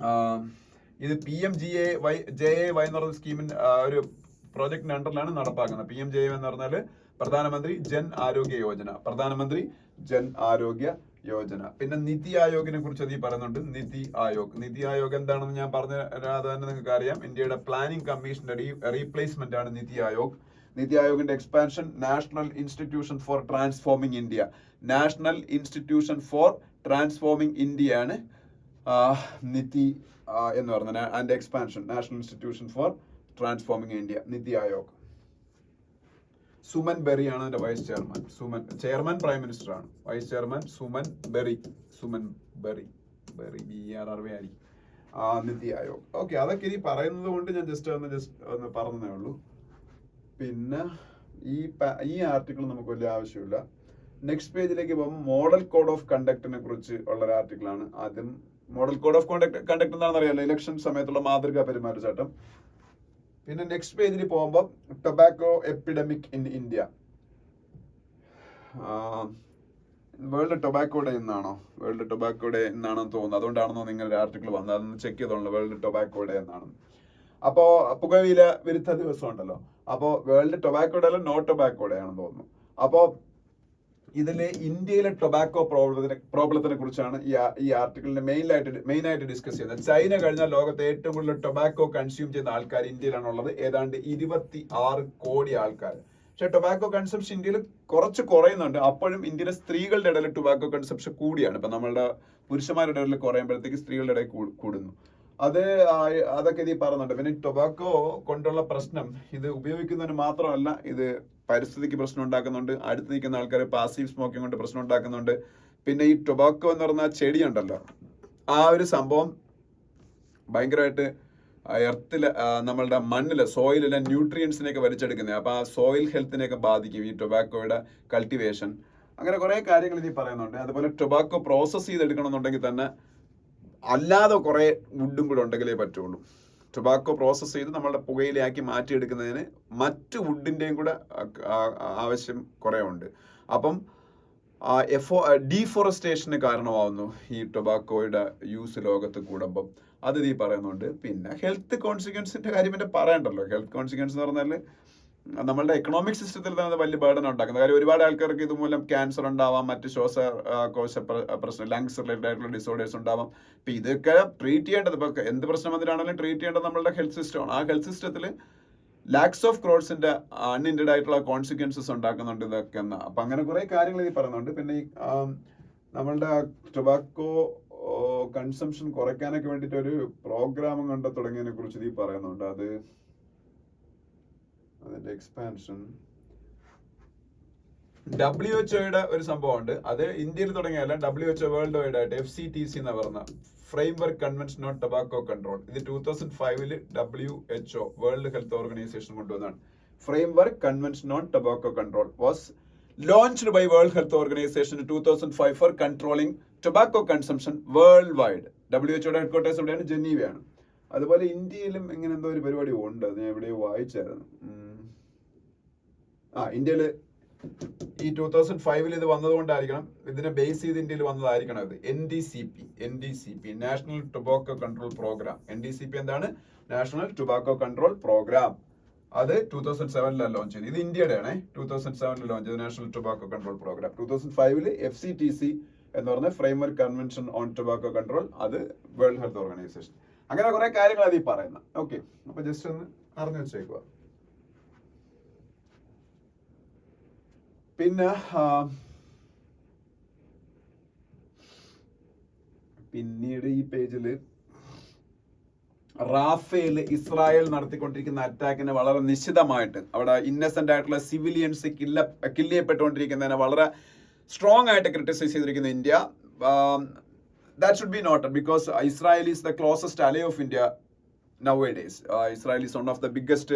ഇത് PMJAY എന്ന് പറയുന്ന സ്കീമിന്റെ ഒരു പ്രോജക്ടിന്റെ അണ്ടറിലാണ് നടപ്പാക്കുന്നത്. PMJAY എന്ന് പറഞ്ഞാൽ പ്രധാനമന്ത്രി ജൻ ആരോഗ്യ യോജന. പിന്നെ നിതി ആയോഗിനെ കുറിച്ച് അത് പറയുന്നുണ്ട്. നിതി ആയോഗ് എന്താണെന്ന് ഞാൻ പറഞ്ഞ തന്നെ നിങ്ങൾക്ക് അറിയാം. ഇന്ത്യയുടെ പ്ലാനിംഗ് കമ്മീഷന്റെ റീപ്ലേസ്മെന്റ് ആണ് നിതി ആയോഗ്. നിതി ആയോഗിന്റെ expansion national institution for transforming India ആണ് നിതി എന്ന് പറഞ്ഞ അതിന്റെ expansion, national institution for transforming India, NITI Aayog. Suman Bery ആണ് അതിന്റെ vice chairman. Chairman prime minister ആണ്, vice chairman Suman Bery BERRY NITI Aayog. Okay, അതൊക്കെ ഇനി പറയുന്നത് കൊണ്ട് ഞാൻ ജസ്റ്റ് ഒന്ന് പറഞ്ഞതേ ഉള്ളൂ. പിന്നെ ഈ ആർട്ടിക്കിൾ നമുക്ക് വലിയ ആവശ്യമില്ല. നെക്സ്റ്റ് പേജിലേക്ക് പോകുമ്പോൾ മോഡൽ കോഡ് ഓഫ് കണ്ടക്ടിനെ കുറിച്ച് ഉള്ള ഒരു ആർട്ടിക്കിളാണ്. ആദ്യം മോഡൽ കോഡ് ഓഫ് കണ്ടക്ട് എന്താണെന്ന് അറിയാലോ, ഇലക്ഷൻ സമയത്തുള്ള മാതൃകാ പെരുമാറ്റച്ചട്ടം. പിന്നെ നെക്സ്റ്റ് പേജിൽ പോകുമ്പോൾ tobacco epidemic in India. World tobacco day എന്നാണോ തോന്നുന്നു, അതുകൊണ്ടാണെന്നോ നിങ്ങളുടെ ആർട്ടിക്കിൾ വന്നത്, അതൊന്ന് ചെക്ക് ചെയ്തോളൂ. വേൾഡ് ടൊബാക്കോ ഡേ എന്നാണ്. അപ്പോ പുകയില വിരുദ്ധ ദിവസം ഉണ്ടല്ലോ, അപ്പോ വേൾഡ് ടൊബാക്കോ ഡേ അല്ല, നോ ടൊബാക്കോ ഡേ ആണെന്ന് തോന്നുന്നു. അപ്പോ ഇതില് ഇന്ത്യയിലെ ടൊബാക്കോ പ്രോബ്ലത്തിനെ കുറിച്ചാണ് ഈ ആർട്ടിക്കിളിന്റെ മെയിൻ ആയിട്ട് ഡിസ്കസ് ചെയ്യുന്നത്. ചൈന കഴിഞ്ഞാൽ ലോകത്തെ ഏറ്റവും കൂടുതൽ ടൊബാക്കോ കൺസ്യൂം ചെയ്യുന്ന ആൾക്കാർ ഇന്ത്യയിലാണുള്ളത്, ഏതാണ്ട് 26 കോടി ആൾക്കാർ. പക്ഷെ ടൊബാക്കോ കൺസംഷൻ ഇന്ത്യയിൽ കുറച്ച് കുറയുന്നുണ്ട്. അപ്പോഴും ഇന്ത്യയിലെ സ്ത്രീകളുടെ ഇടയിൽ ടൊബാക്കോ കൺസംഷൻ കൂടിയാണ്. ഇപ്പൊ നമ്മളുടെ പുരുഷന്മാരുടെ ഇടയിൽ കുറയുമ്പോഴത്തേക്ക് സ്ത്രീകളുടെ ഇടയിൽ കൂടുന്നു. അതൊക്കെ ഇത് പറയുന്നുണ്ട്. പിന്നെ ടൊബാക്കോ കൊണ്ടുള്ള പ്രശ്നം, ഇത് ഉപയോഗിക്കുന്നതിന് മാത്രമല്ല, ഇത് പരിസ്ഥിതിക്ക് പ്രശ്നം ഉണ്ടാക്കുന്നുണ്ട്. അടുത്ത് നിൽക്കുന്ന ആൾക്കാർ പാസീവ് സ്മോക്കിംഗ് കൊണ്ട് പ്രശ്നം ഉണ്ടാക്കുന്നുണ്ട്. പിന്നെ ഈ ടൊബാക്കോ എന്ന് പറഞ്ഞ ചെടി ഉണ്ടല്ലോ, ആ ഒരു സംഭവം ഭയങ്കരമായിട്ട് എർത്തില്, നമ്മളുടെ മണ്ണില്, സോയിലിലെ ന്യൂട്രിയൻസിനെയൊക്കെ വലിച്ചെടുക്കുന്നത്. അപ്പൊ ആ സോയിൽ ഹെൽത്തിനെയൊക്കെ ബാധിക്കും ഈ ടൊബാക്കോയുടെ കൾട്ടിവേഷൻ. അങ്ങനെ കുറെ കാര്യങ്ങൾ ഇനി പറയുന്നുണ്ട്. അതുപോലെ ടൊബാക്കോ പ്രോസസ് ചെയ്തെടുക്കണമെന്നുണ്ടെങ്കിൽ തന്നെ അല്ലാതെ കുറെ വുഡും കൂടെ ഉണ്ടെങ്കിലേ പറ്റുള്ളൂ. ടൊബാക്കോ പ്രോസസ് ചെയ്ത് നമ്മളുടെ പുകയിലയാക്കി മാറ്റിയെടുക്കുന്നതിന് മറ്റ് വുഡിന്റെയും കൂടെ ആവശ്യം കുറെ ഉണ്ട്. അപ്പം ഡീഫോറസ്റ്റേഷന് കാരണമാവുന്നു ഈ ടൊബാക്കോയുടെ യൂസ് ലോകത്ത് കൂടുമ്പം. അത് ഈ പറയുന്നുണ്ട്. പിന്നെ ഹെൽത്ത് കോൺസിക്വൻസിന്റെ കാര്യം പിന്നെ പറയണ്ടല്ലോ. ഹെൽത്ത് കോൺസിക്വൻസ് എന്ന് പറഞ്ഞാൽ നമ്മളുടെ എക്കണോമിക് സിസ്റ്റത്തിൽ തന്നെ വലിയ ബേർഡൻ ഉണ്ടാക്കുന്നത്. കാര്യം ഒരുപാട് ആൾക്കാർക്ക് ഇതുമൂലം ക്യാൻസർ ഉണ്ടാവാം, മറ്റ് ശ്വാസകോശ പ്രശ്നം, ലങ്സ് റിലേറ്റഡ് ആയിട്ടുള്ള ഡിസോർഡേഴ്സ് ഉണ്ടാവാം. ഇപ്പൊ ഇതൊക്കെ ട്രീറ്റ് ചെയ്യേണ്ടത്, ഇപ്പൊ എന്ത് പ്രശ്നം വന്നിട്ടാണെങ്കിലും ട്രീറ്റ് ചെയ്യേണ്ടത് നമ്മളുടെ ഹെൽത്ത് സിസ്റ്റമാണ്. ആ ഹെൽത്ത് സിസ്റ്റത്തിൽ ലാക്സ് ഓഫ് ക്രോഡ്സിന്റെ അൺഇൻറ്റഡ് ആയിട്ടുള്ള കോൺസിക്വൻസസ് ഉണ്ടാക്കുന്നുണ്ട് ഇതൊക്കെ എന്ന്. അപ്പൊ അങ്ങനെ കുറെ കാര്യങ്ങൾ ഈ പറയുന്നുണ്ട്. പിന്നെ ഈ നമ്മളുടെ ടൊബാക്കോ കൺസംഷൻ കുറയ്ക്കാനൊക്കെ വേണ്ടിയിട്ട് ഒരു പ്രോഗ്രാം കണ്ട് തുടങ്ങിയതിനെ കുറിച്ച് ഈ പറയുന്നുണ്ട്. അതിന്റെ എക്സ്പാൻഷൻ WHO ഒരു സംഭവമുണ്ട്. അത് ഇന്ത്യയിൽ തുടങ്ങിയല്ല, WHO വേൾഡ് വൈഡ് ആയിട്ട് FCTC എന്ന് പറഞ്ഞ framework convention on tobacco control. ഇത് 2005 WHO വേൾഡ് ഹെൽത്ത് ഓർഗനൈസേഷൻ കൊണ്ടുവന്നതാണ്. Framework convention on tobacco control was launched by World Health Organization in 2005 for controlling tobacco consumption worldwide. WHO headquarters എവിടെയാണ്? ജനീവയാണ്. അതുപോലെ ഇന്ത്യയിലും ഇങ്ങനെ എന്തോ ഒരു പരിപാടി ഉണ്ട്, അത് ഞാൻ എവിടെയോ വായിച്ചായിരുന്നു. ഇന്ത്യയിൽ ഈ 2005 ഇത് വന്നതുകൊണ്ടായിരിക്കണം, ഇതിനെ ബേസ് ചെയ്ത് ഇന്ത്യയിൽ വന്നതായിരിക്കണം ഇത്. NDCP national tobacco control programme. NDCP എന്താണ്? National tobacco control programme. അത് 2007 ലോഞ്ച് ചെയ്തു. ഇത് ഇന്ത്യയുടെ ആണ്. 2007 ലോഞ്ച് ചെയ്ത national tobacco control programme. 2005 FCTC എന്ന് പറഞ്ഞ framework convention on tobacco control, അത് വേൾഡ് ഹെൽത്ത് ഓർഗനൈസേഷൻ. അങ്ങനെ കുറെ കാര്യങ്ങൾ അത് ഈ പറയുന്നത്. ഓക്കെ, അപ്പൊ ജസ്റ്റ് ഒന്ന് അറിഞ്ഞു വെച്ചേക്കുക. പിന്നെ പിന്നീട് ഈ പേജില് റാഫേൽ ഇസ്രായേൽ നടത്തിക്കൊണ്ടിരിക്കുന്ന അറ്റാക്കിനെ വളരെ നിശ്ചിതമായിട്ട്, അവിടെ ഇന്നസെന്റ് ആയിട്ടുള്ള സിവിലിയൻസ് കില്ല് ചെയ്യപ്പെട്ടുകൊണ്ടിരിക്കുന്നതിനെ വളരെ സ്ട്രോങ് ആയിട്ട് ക്രിട്ടിസൈസ് ചെയ്തിരിക്കുന്ന India. That should be noted because Israel is the closest ally of India nowadays. Israel is one of the biggest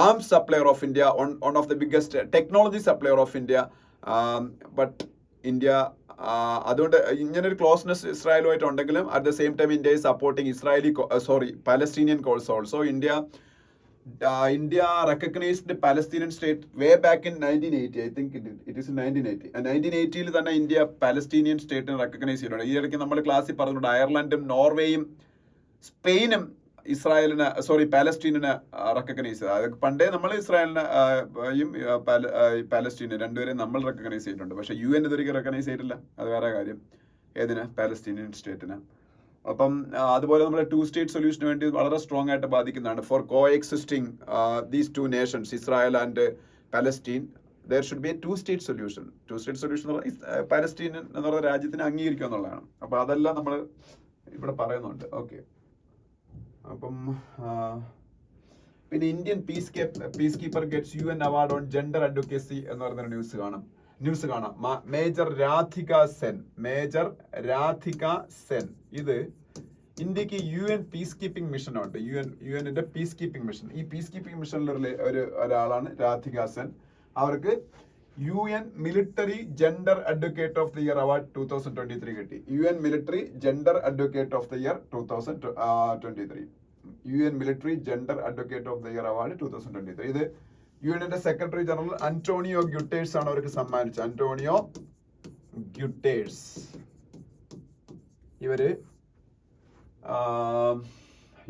arms supplier of India, one of the biggest technology supplier of India. But India, അതുകൊണ്ട് ഇങ്ങനെ ഒരു closeness ഇസ്രായേലുമായിട്ട് ഉണ്ടെങ്കിലും at the same time India is supporting Palestinian calls also. India recognized the Palestinian state way back in 1980. I think it is in 1980. 1980 തന്നെ India Palestinian സ്റ്റേറ്റിനെ recognise ചെയ്തിട്ടുണ്ട്. ഈ ഇടയ്ക്ക് നമ്മൾ ക്ലാസ്സിൽ പറഞ്ഞിട്ടുണ്ട്, അയർലൻഡും നോർവേയും സ്പെയിനും പാലസ്റ്റീനിനെ റെക്കഗ്നൈസ് ചെയ്തത്. അതൊക്കെ പണ്ടേ നമ്മൾ ഇസ്രായേലിനെയും പാലസ്റ്റീനെ രണ്ടുപേരെയും നമ്മൾ റെക്കഗ്നൈസ് ചെയ്തിട്ടുണ്ട്. പക്ഷെ UN ഇതുവരെയ്ക്ക് റെക്കഗ്നൈസ് ചെയ്തിട്ടില്ല. അത് വേറെ കാര്യം. ഏതിന്? പാലസ്റ്റീനിയൻ സ്റ്റേറ്റിന്. അപ്പം അതുപോലെ നമ്മൾ 2 സ്റ്റേറ്റ് സൊല്യൂഷന് വേണ്ടി വളരെ സ്ട്രോങ് ആയിട്ട് ബാധിക്കുന്നതാണ്. For co existing these 2 nations, Israel and Palestine, there should be a 2 state solution. 2 state solution എന്ന് പറഞ്ഞാൽ പാലസ്റ്റീൻ എന്ന് പറയുന്ന രാജ്യത്തിനെ അംഗീകരിക്കുക എന്നുള്ളതാണ്. അപ്പൊ അതെല്ലാം നമ്മൾ ഇവിടെ പറയുന്നുണ്ട്. ഓക്കെ, അപ്പം പിന്നെ Indian piece keeper gets UN award on gender advocacy എന്ന് പറയുന്ന ന്യൂസ് കാണാം. മേജർ രാധിക സെൻ ഇത് ഇന്ത്യക്ക് UN പീസ് കീപ്പിംഗ് മിഷൻ ഉണ്ട്. യുഎന്നിന്റെ പീസ് കീപ്പിംഗ് മിഷൻ. ഈ പീസ് കീപ്പിംഗ് മിഷനിലെ ഒരാളാണ് രാധിക സെൻ. അവർക്ക് UN military gender advocate of the year award 2023 കിട്ടി. UN military gender advocate of the year 2023. UN military gender advocate of the year award 2023. ഇത് യുഎന്നിന്റെ secretary general Antonio ഗ്യൂട്ടേഴ്സ് ആണ് അവർക്ക് സമ്മാനിച്ചത്. Antonio ഗ്യൂട്ടേഴ്സ് ഇവര്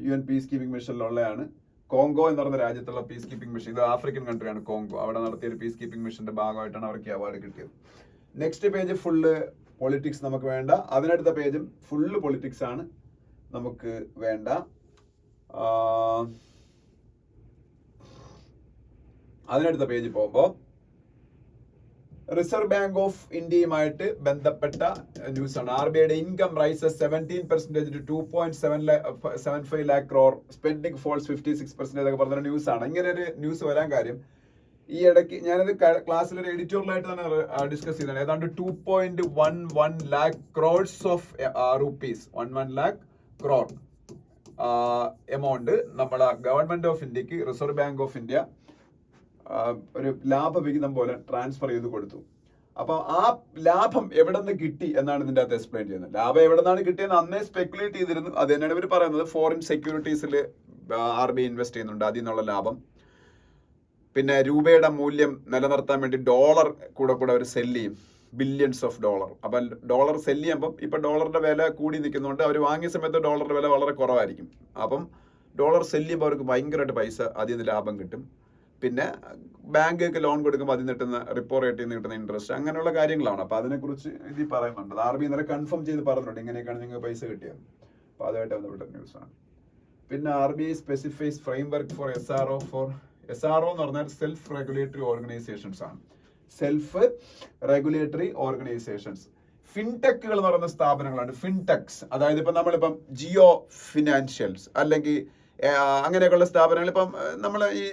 UN peace keeping മിഷനിലുള്ളതാണ്. Congo എന്ന് പറയുന്ന രാജ്യത്തുള്ള peace keeping mission, ഇത് ആഫ്രിക്കൻ കൺട്രിയാണ് കോങ്കോ. അവിടെ നടത്തിയ ഒരു പീസ് കീപ്പിംഗ് മിഷന്റെ ഭാഗമായിട്ടാണ് അവർക്ക് അവാർഡ് കിട്ടിയത്. നെക്സ്റ്റ് പേജ് ഫുള്ള് പൊളിറ്റിക്സ് നമുക്ക് വേണ്ട. അതിനടുത്ത പേജും ഫുള്ള് പൊളിറ്റിക്സ് ആണ് നമുക്ക് വേണ്ട. അതിനടുത്ത പേജ് പോകുമ്പോൾ റിസർവ് ബാങ്ക് ഓഫ് ഇന്ത്യയുമായിട്ട് ബന്ധപ്പെട്ട ന്യൂസ് ആണ്. RBIയുടെ income rises 17% to 2.75 lakh crore, spending falls 56% ഒക്കെ പറഞ്ഞ ന്യൂസ് ആണ്. ഇങ്ങനെ ഒരു ന്യൂസ് വരാൻ കാര്യം, ഈ ഇടയ്ക്ക് ഞാനത് ക്ലാസ്സിൽ ഒരു എഡിറ്റോറിയലായിട്ട് തന്നെ ഡിസ്കസ് ചെയ്തതാണ്. ഏതാണ്ട് 2.11 lakh crores of rupees, 11 lakh crore amount നമ്മളെ ഗവൺമെന്റ് ഓഫ് ഇന്ത്യക്ക് റിസർവ് ബാങ്ക് ഓഫ് ഇന്ത്യ ഒരു ലാഭവിഹിതം പോലെ ട്രാൻസ്ഫർ ചെയ്ത് കൊടുത്തു. അപ്പൊ ആ ലാഭം എവിടെ നിന്ന് കിട്ടി എന്നാണ് ഇതിന്റെ അകത്ത് എക്സ്പ്ലെയിൻ ചെയ്യുന്നത്. ലാഭം എവിടെ നിന്നാണ് കിട്ടിയെന്ന് അന്നേ സ്പെക്കുലേറ്റ് ചെയ്തിരുന്നു. അത് തന്നെയാണ് ഇവർ പറയുന്നത്. ഫോറിൻ സെക്യൂരിറ്റീസിൽ RBI ഇൻവെസ്റ്റ് ചെയ്യുന്നുണ്ട്, അതിൽ നിന്നുള്ള ലാഭം. പിന്നെ രൂപയുടെ മൂല്യം നിലനിർത്താൻ വേണ്ടി ഡോളർ കൂടെ അവർ സെല്ല് ചെയ്യും, ബില്യൺസ് ഓഫ് ഡോളർ. അപ്പം ഡോളർ സെല്ല് ചെയ്യുമ്പം ഇപ്പൊ ഡോളറിന്റെ വില കൂടി നിൽക്കുന്നതുകൊണ്ട് അവർ വാങ്ങിയ സമയത്ത് ഡോളറിന്റെ വില വളരെ കുറവായിരിക്കും. അപ്പം ഡോളർ സെല്ല് ചെയ്യുമ്പോൾ അവർക്ക് ഭയങ്കരമായിട്ട് പൈസ അതിൽ നിന്ന് ലാഭം കിട്ടും. പിന്നെ ബാങ്കൊക്കെ ലോൺ കൊടുക്കുമ്പോൾ അതിൽ കിട്ടുന്ന റിപ്പോ റേറ്റിൽ നിന്ന് കിട്ടുന്ന ഇൻട്രസ്റ്റ്, അങ്ങനെയുള്ള കാര്യങ്ങളാണ്. അപ്പൊ അതിനെക്കുറിച്ച് ഇതിൽ പറയുന്നുണ്ട്. RBI ഇന്നലെ കൺഫേം ചെയ്ത് പറഞ്ഞിട്ടുണ്ട് ഇങ്ങനെയൊക്കെയാണ് നിങ്ങൾക്ക് പൈസ കിട്ടിയത്. അപ്പൊ അതുമായിട്ട് ബന്ധപ്പെട്ട ന്യൂസാണ്. പിന്നെ RBI specifies framework for SRO എന്ന് പറഞ്ഞാൽ സെൽഫ് റെഗുലേറ്ററി ഓർഗനൈസേഷൻസ് ആണ്. Self regulatory organisations. ഫിൻടെക്കുകൾ എന്ന് പറയുന്ന സ്ഥാപനങ്ങളാണ് ഫിൻടെക്സ്. അതായത് ഇപ്പം നമ്മളിപ്പം ജിയോ ഫിനാൻഷ്യൽസ് അല്ലെങ്കിൽ അങ്ങനെയൊക്കെയുള്ള സ്ഥാപനങ്ങൾ. ഇപ്പം നമ്മൾ ഈ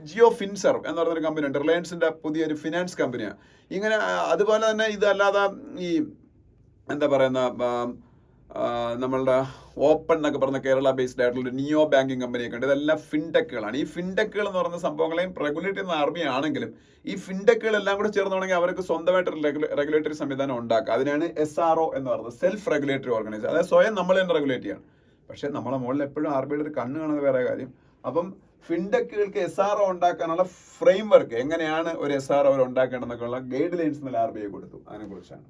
ജിയോ ഫിൻസർവ് എന്ന് പറഞ്ഞൊരു കമ്പനി ഉണ്ട്, റിലയൻസിന്റെ പുതിയൊരു ഫിനാൻസ് കമ്പനിയാണ്. ഇങ്ങനെ അതുപോലെ തന്നെ ഇതല്ലാതെ ഈ എന്താ പറയുന്ന നമ്മളുടെ ഓപ്പൺ എന്നൊക്കെ പറഞ്ഞ കേരള ബേസ്ഡ് ആയിട്ടുള്ള ഒരു നിയോ ബാങ്കിങ് കമ്പനിയൊക്കെ ഉണ്ട്. ഇതെല്ലാം ഫിൻടെക്കുകളാണ്. ഈ ഫിൻടെക്കുകൾ എന്ന് പറയുന്ന സംഭവങ്ങളെയും റെഗുലേറ്റ് ചെയ്യുന്ന RBI ആണെങ്കിലും ഈ ഫിൻടെക്കുകൾ എല്ലാം കൂടെ ചേർന്നുണ്ടെങ്കിൽ അവർക്ക് സ്വന്തമായിട്ട് റെഗുലേറ്ററി സംവിധാനം ഉണ്ടാക്കുക. അതിനാണ് SRO എന്ന് പറയുന്നത്, സെൽഫ് റെഗുലേറ്ററി ഓർഗനൈസേഷൻ. അതായത് സ്വയം നമ്മൾ തന്നെ റെഗുലേറ്റ് ചെയ്യണം. പക്ഷെ നമ്മളെ മുകളിൽ എപ്പോഴും RBIയുടെ ഒരു കണ്ണ് കാണുന്നത് വേറെ കാര്യം. അപ്പം ഫിൻടെക്കുകൾക്ക് SRO ഉണ്ടാക്കാനുള്ള ഫ്രെയിം വർക്ക്, എങ്ങനെയാണ് ഒരു SRO അവർ ഉണ്ടാക്കേണ്ടതെന്നൊക്കെയുള്ള ഗൈഡ് ലൈൻസ് ഇന്നലെ RBI കൊടുത്തു. അതിനെക്കുറിച്ചാണ്.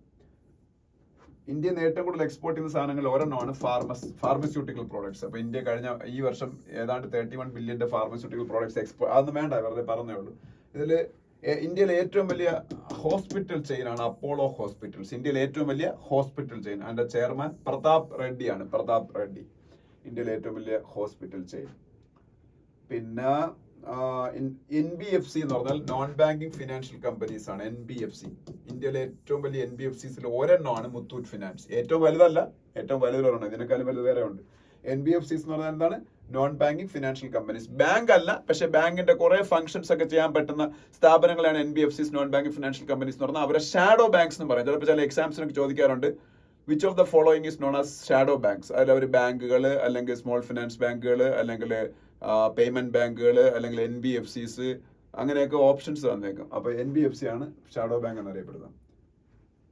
ഇന്ത്യ ഏറ്റവും കൂടുതൽ എക്സ്പോർട്ട് ചെയ്യുന്ന സാധനങ്ങൾ ഒരെണ്ണമാണ് ഫാർമസ്യൂട്ടിക്കൽ പ്രോഡക്ട്സ്. അപ്പൊ ഇന്ത്യ ഈ വർഷം ഏതാണ്ട് 31 ബില്യന്റെ ഫാർമസ്യൂട്ടിക്കൽ പ്രോഡക്ട്സ് എക്സ്പോർട്ട്. അതൊന്നും വേണ്ട, വെറുതെ പറഞ്ഞേ ഉള്ളൂ. ഇതില് ഇന്ത്യയിലെ ഏറ്റവും വലിയ ഹോസ്പിറ്റൽ ചെയിൻ ആണ് അപ്പോളോ ഹോസ്പിറ്റൽസ്. ഇന്ത്യയിലെ ഏറ്റവും വലിയ ഹോസ്പിറ്റൽ ചെയിൻ. അതിന്റെ ചെയർമാൻ പ്രതാപ് റെഡ്ഡിയാണ്. ഇന്ത്യയിലെ ഏറ്റവും വലിയ ഹോസ്പിറ്റൽ ചെയിൻ. പിന്നെ NBFC എന്ന് പറഞ്ഞാൽ നോൺ ബാങ്കിങ് ഫിനാൻഷ്യൽ കമ്പനീസ് ആണ്. NBFC ഇന്ത്യയിലെ ഏറ്റവും വലിയ NBFCസിൽ ഒരെണ്ണമാണ് മുത്തൂറ്റ് ഫിനാൻസ്. ഏറ്റവും വലുതല്ല, ഏറ്റവും വലുതൊരെണ്ണം, ഇതിനേക്കാളും വലുത് വേറെ ഉണ്ട്. NBFCs എന്ന് പറഞ്ഞാൽ എന്താണ്? Non banking financial companies. Bank അല്ല, പക്ഷെ ബാങ്കിന്റെ കുറെ ഫംഗ്ഷൻസ് ഒക്കെ ചെയ്യാൻ പറ്റുന്ന സ്ഥാപനങ്ങളാണ് NBFCs, non banking financial companies എന്ന് പറഞ്ഞാൽ. അവരെ ഷാഡോ ബാങ്ക്സ് എന്ന് പറയും. ചിലപ്പോൾ ചില എക്സാംസിനൊക്കെ ചോദിക്കാറുണ്ട്, which of the following is known as shadow banks. അതിൽ അവർ ബാങ്കുകൾ അല്ലെങ്കിൽ സ്മോൾ ഫിനാൻസ് ബാങ്കുകൾ അല്ലെങ്കിൽ പേയ്മെന്റ് ബാങ്കുകൾ അല്ലെങ്കിൽ NBFCs അങ്ങനെയൊക്കെ ഓപ്ഷൻസ് തന്നേക്കും. അപ്പൊ NBFC ആണ് ഷാഡോ ബാങ്ക് എന്നറിയപ്പെടുന്നത്.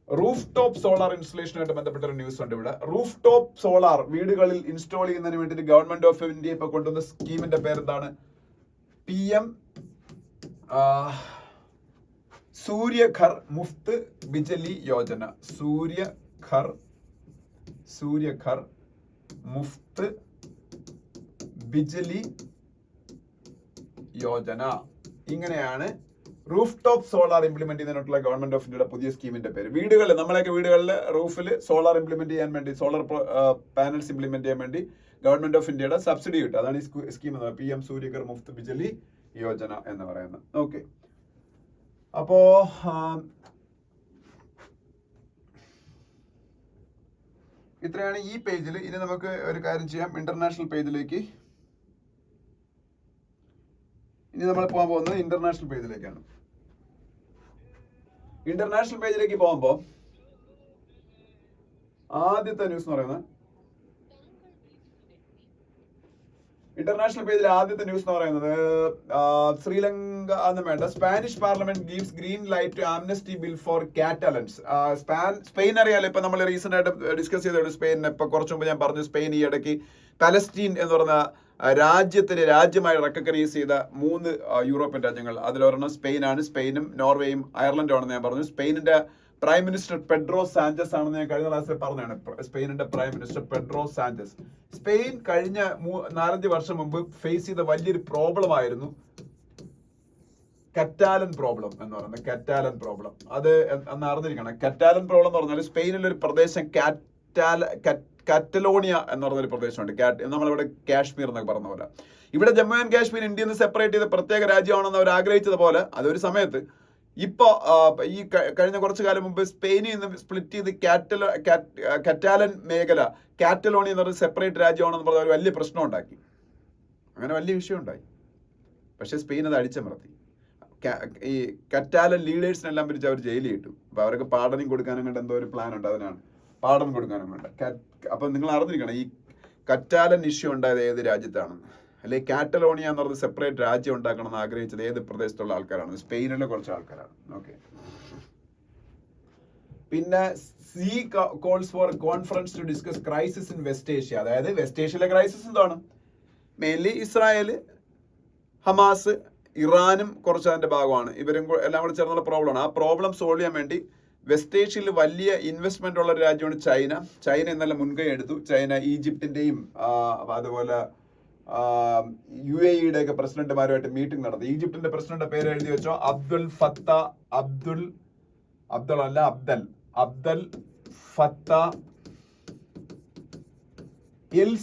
റൂഫ് ടോപ്പ് സോളാർ ഇൻസ്റ്റലേഷനുമായിട്ട് ബന്ധപ്പെട്ട ഒരു ന്യൂസ് ഉണ്ട് ഇവിടെ. റൂഫ് ടോപ്പ് സോളാർ വീടുകളിൽ ഇൻസ്റ്റാൾ ചെയ്യുന്നതിന് വേണ്ടിയിട്ട് ഗവൺമെന്റ് ഓഫ് ഇന്ത്യ ഇപ്പൊ കൊണ്ടുവന്ന സ്കീമിന്റെ പേരെന്താണ്? PM സൂര്യഘർ മുഫ്ത് ബിജലി യോജന. സൂര്യഘർ മുഫ്ത് ബിജലി യോജന. ഇങ്ങനെയാണ് റൂഫ് ടോപ്പ് സോളാർ ഇംപ്ലിമെന്റ് ചെയ്യുന്നതിനുള്ള ഗവൺമെന്റ് ഓഫ് ഇന്ത്യയുടെ പുതിയ സ്കീമിന്റെ പേര്. വീടുകളിൽ, നമ്മളെയൊക്കെ വീടുകളിൽ റൂഫിൽ സോളാർ ഇംപ്ലിമെന്റ് ചെയ്യാൻ വേണ്ടി, സോളാർ പാനൽസ് ഇംപ്ലിമെന്റ് ചെയ്യാൻ വേണ്ടി ഗവൺമെന്റ് ഓഫ് ഇന്ത്യയുടെ സബ്സിഡി കിട്ടും. അതാണ് ഈ സ്കീം എന്ന് പറയുന്നത്, PM സൂര്യഘർ മുഫ്ത് ബിജലി യോജന എന്ന് പറയുന്നത്. ഓക്കെ, അപ്പോ ഇത്രയാണ് ഈ പേജിൽ. ഇനി നമുക്ക് ഒരു കാര്യം ചെയ്യാം, ഇന്റർനാഷണൽ പേജിലേക്ക്. ഇനി നമ്മൾ പോകാൻ പോകുന്നത് ഇന്റർനാഷണൽ പേജിലേക്കാണ്. ഇന്റർനാഷണൽ പേജിലേക്ക് പോകുമ്പോൾ ആദ്യത്തെ ന്യൂസ് എന്ന് പറയുന്നത് ഇന്റർനാഷണൽ പേജിൽ ആദ്യത്തെ ന്യൂസ് എന്ന് പറയുന്നത് ശ്രീലങ്ക എന്ന് വേണ്ട, Spanish parliament gives green light to amnesty bill for Catalans. Spain അറിയാലോ, ഇപ്പൊ നമ്മൾ റീസെന്റ് ആയിട്ട് ഡിസ്കസ് ചെയ്തോളൂ സ്പെയിൻ. ഇപ്പൊ കുറച്ചു മുമ്പ് ഞാൻ പറഞ്ഞു സ്പെയിൻ ഈ ഇടയ്ക്ക് പലസ്റ്റീൻ എന്ന് പറയുന്ന രാജ്യമായി റെക്കഗ്നൈസ് ചെയ്ത 3 യൂറോപ്യൻ രാജ്യങ്ങൾ, അതിലൊരെണ്ണം സ്പെയിനാണ്. സ്പെയിനും നോർവേയും അയർലൻഡും ആണെന്ന് ഞാൻ പറഞ്ഞു. സ്പെയിനിന്റെ പ്രൈം മിനിസ്റ്റർ പെഡ്രോ സാഞ്ചസ് ആണെന്ന് ഞാൻ കഴിഞ്ഞ ക്ലാസ്സിൽ പറഞ്ഞതാണ്. സ്പെയിനിന്റെ prime minister Pedro Sanchez. Spain കഴിഞ്ഞ 4-5 വർഷം മുമ്പ് ഫേസ് ചെയ്ത വലിയൊരു പ്രോബ്ലം ആയിരുന്നു കറ്റാലൻ പ്രോബ്ലം എന്ന് പറയുന്നത്. കറ്റാലൻ പ്രോബ്ലം അത് എന്ന് അറിഞ്ഞിരിക്കണം. കറ്റാലൻ പ്രോബ്ലം എന്ന് പറഞ്ഞാൽ സ്പെയിനിലെ ഒരു പ്രദേശം കാറ്റലോണിയ എന്ന് പറഞ്ഞൊരു പ്രദേശമുണ്ട്. നമ്മളിവിടെ കാശ്മീർ എന്നൊക്കെ പറഞ്ഞ പോലെ. ഇവിടെ ജമ്മു ആൻഡ് കാശ്മീർ ഇന്ത്യയിൽ നിന്ന് സെപ്പറേറ്റ് ചെയ്ത് പ്രത്യേക രാജ്യമാണെന്ന് അവർ ആഗ്രഹിച്ചതുപോലെ അതൊരു സമയത്ത് ഇപ്പോ ഈ കഴിഞ്ഞ കുറച്ചു കാലം മുമ്പ് സ്പെയിനിൽ നിന്ന് സ്പ്ലിറ്റ് ചെയ്ത് കറ്റാലൻ മേഖല, കാറ്റലോണിയ എന്ന് പറഞ്ഞ സെപ്പറേറ്റ് രാജ്യമാണെന്ന് പറഞ്ഞ ഒരു വലിയ പ്രശ്നം ഉണ്ടാക്കി. അങ്ങനെ വലിയ വിഷയം ഉണ്ടായി. പക്ഷെ സ്പെയിൻ അത് അടിച്ചമർത്തി. ഈ കറ്റാലൻ ലീഡേഴ്സിനെല്ലാം പിരിച്ച് അവർ ജയിലിൽ ഇട്ടു. അപ്പൊ അവർക്ക് പാഠനം കൊടുക്കാനും കണ്ട് എന്തോ ഒരു പ്ലാൻ ഉണ്ട്, അതിനാണ് പാഠനം കൊടുക്കാനും വേണ്ട. അപ്പൊ നിങ്ങൾ അറിഞ്ഞിരിക്കണം ഈ കറ്റാലൻ ഇഷ്യൂ ഉണ്ടായത് ഏത് രാജ്യത്താണെന്ന്. അല്ലെങ്കിൽ കാറ്റലോണിയ എന്ന് പറഞ്ഞ സെപ്പറേറ്റ് രാജ്യം ഉണ്ടാക്കണം എന്ന് ആഗ്രഹിച്ചത് ഏത് പ്രദേശത്തുള്ള ആൾക്കാരാണ്? സ്പെയിനിലെ കുറച്ച് ആൾക്കാരാണ്. ഓക്കെ. പിന്നെ Xi calls for conference to discuss crisis in West Asia. അതായത് വെസ്റ്റ് ഏഷ്യയിലെ ക്രൈസിസ് എന്താണ്? മെയിൻലി ഇസ്രായേല്, ഹമാസ്, ഇറാനും കുറച്ച് അതിന്റെ ഭാഗമാണ്. ഇവരും എല്ലാം കൂടെ ചേർന്നുള്ള പ്രോബ്ലമാണ്. ആ പ്രോബ്ലം സോൾവ് ചെയ്യാൻ വേണ്ടി വെസ്റ്റ് ഏഷ്യയിൽ വലിയ ഇൻവെസ്റ്റ്മെന്റ് ഉള്ള ഒരു രാജ്യമാണ് ചൈന. ചൈന ഇന്നലെ മുൻകൈ എടുത്തു. ചൈന ഈജിപ്തിന്റെയും അതുപോലെ UAE ഒക്കെ പ്രസിഡന്റുമാരുമായിട്ട് മീറ്റിംഗ് നടത്തി. ഈജിപ്തിന്റെ പ്രസിഡന്റ് പേര് എഴുതി വെച്ചോ, അബ്ദൽ ഫത്ത എൽ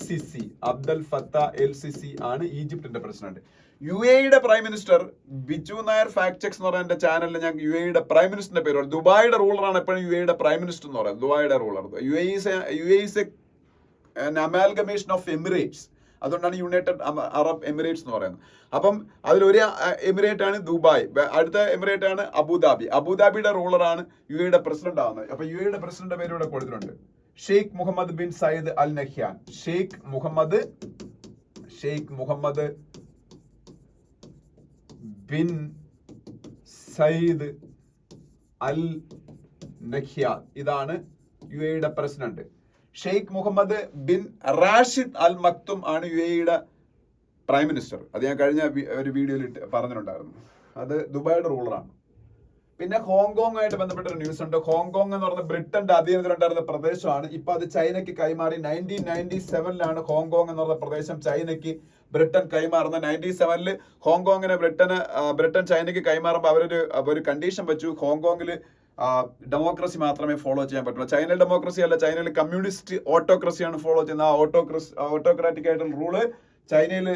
സിസി ആണ് ഈജിപ്തിന്റെ president. UAE prime minister Biju Nair fact checks എന്ന് പറയുന്ന ചാനലിൽ ഞാൻ UAE പ്രൈം മിനിസ്റ്ററിന്റെ പേര് പറയും. ദുബായിയുടെ റൂളറാണ് എപ്പോഴും UAE പ്രൈം മിനിസ്റ്റർ എന്ന് പറയുന്നത്. ദുബായിയുടെ ruler. UAE amalgamation of emirates. അതുകൊണ്ടാണ് യുണൈറ്റഡ് അറബ് എമിറേറ്റ്സ് എന്ന് പറയുന്നത്. അപ്പം അതിലൊരു എമിറേറ്റ് ആണ് ദുബായ്, അടുത്ത എമിറേറ്റ് ആണ് അബുദാബി. അബുദാബിയുടെ റൂളറാണ് UAE പ്രസിഡന്റ് ആവുന്നത്. അപ്പൊ UAE പ്രസിഡന്റ് പേര് ഇവിടെ കൊടുത്തിട്ടുണ്ട്, Sheikh Muhammad bin Zayed Al Nahyan. Sheikh Muhammad bin Zayed Al Nahyan. ഇതാണ് UAE president. Sheikh Muhammad bin Rashid Al Maktoum ആണ് UAE പ്രൈം മിനിസ്റ്റർ. അത് ഞാൻ കഴിഞ്ഞ ഒരു വീഡിയോയിൽ പറഞ്ഞിട്ടുണ്ടായിരുന്നു. അത് ദുബായിയുടെ റൂളറാണ്. പിന്നെ ഹോങ്കോങ്ങുമായിട്ട് ബന്ധപ്പെട്ട ഒരു ന്യൂസ് ഉണ്ട്. ഹോങ്കോങ് എന്ന് പറഞ്ഞ ബ്രിട്ടന്റെ അധീനത്തിലുണ്ടായിരുന്ന പ്രദേശമാണ്. ഇപ്പൊ അത് ചൈനയ്ക്ക് കൈമാറി. 1997 ഹോങ്കോങ് എന്ന് പറഞ്ഞ പ്രദേശം ചൈനയ്ക്ക് ബ്രിട്ടൻ കൈമാറുന്ന. 97 ഹോങ്കോങ്ങിനെ ബ്രിട്ടൻ ചൈനയ്ക്ക് കൈമാറുമ്പോൾ അവരൊരു കണ്ടീഷൻ വെച്ചു. ഹോങ്കോങ്ങിൽ ഡെമോക്രസി മാത്രമേ ഫോളോ ചെയ്യാൻ പറ്റുള്ളൂ. ചൈനയിൽ ഡെമോക്രസി അല്ല, ചൈനയിൽ കമ്മ്യൂണിസ്റ്റ് ഓട്ടോക്രസിയാണ് ഫോളോ ചെയ്യുന്നത്. ആ ഓട്ടോക്രാറ്റിക് ആയിട്ടുള്ള റൂള് ചൈനയിൽ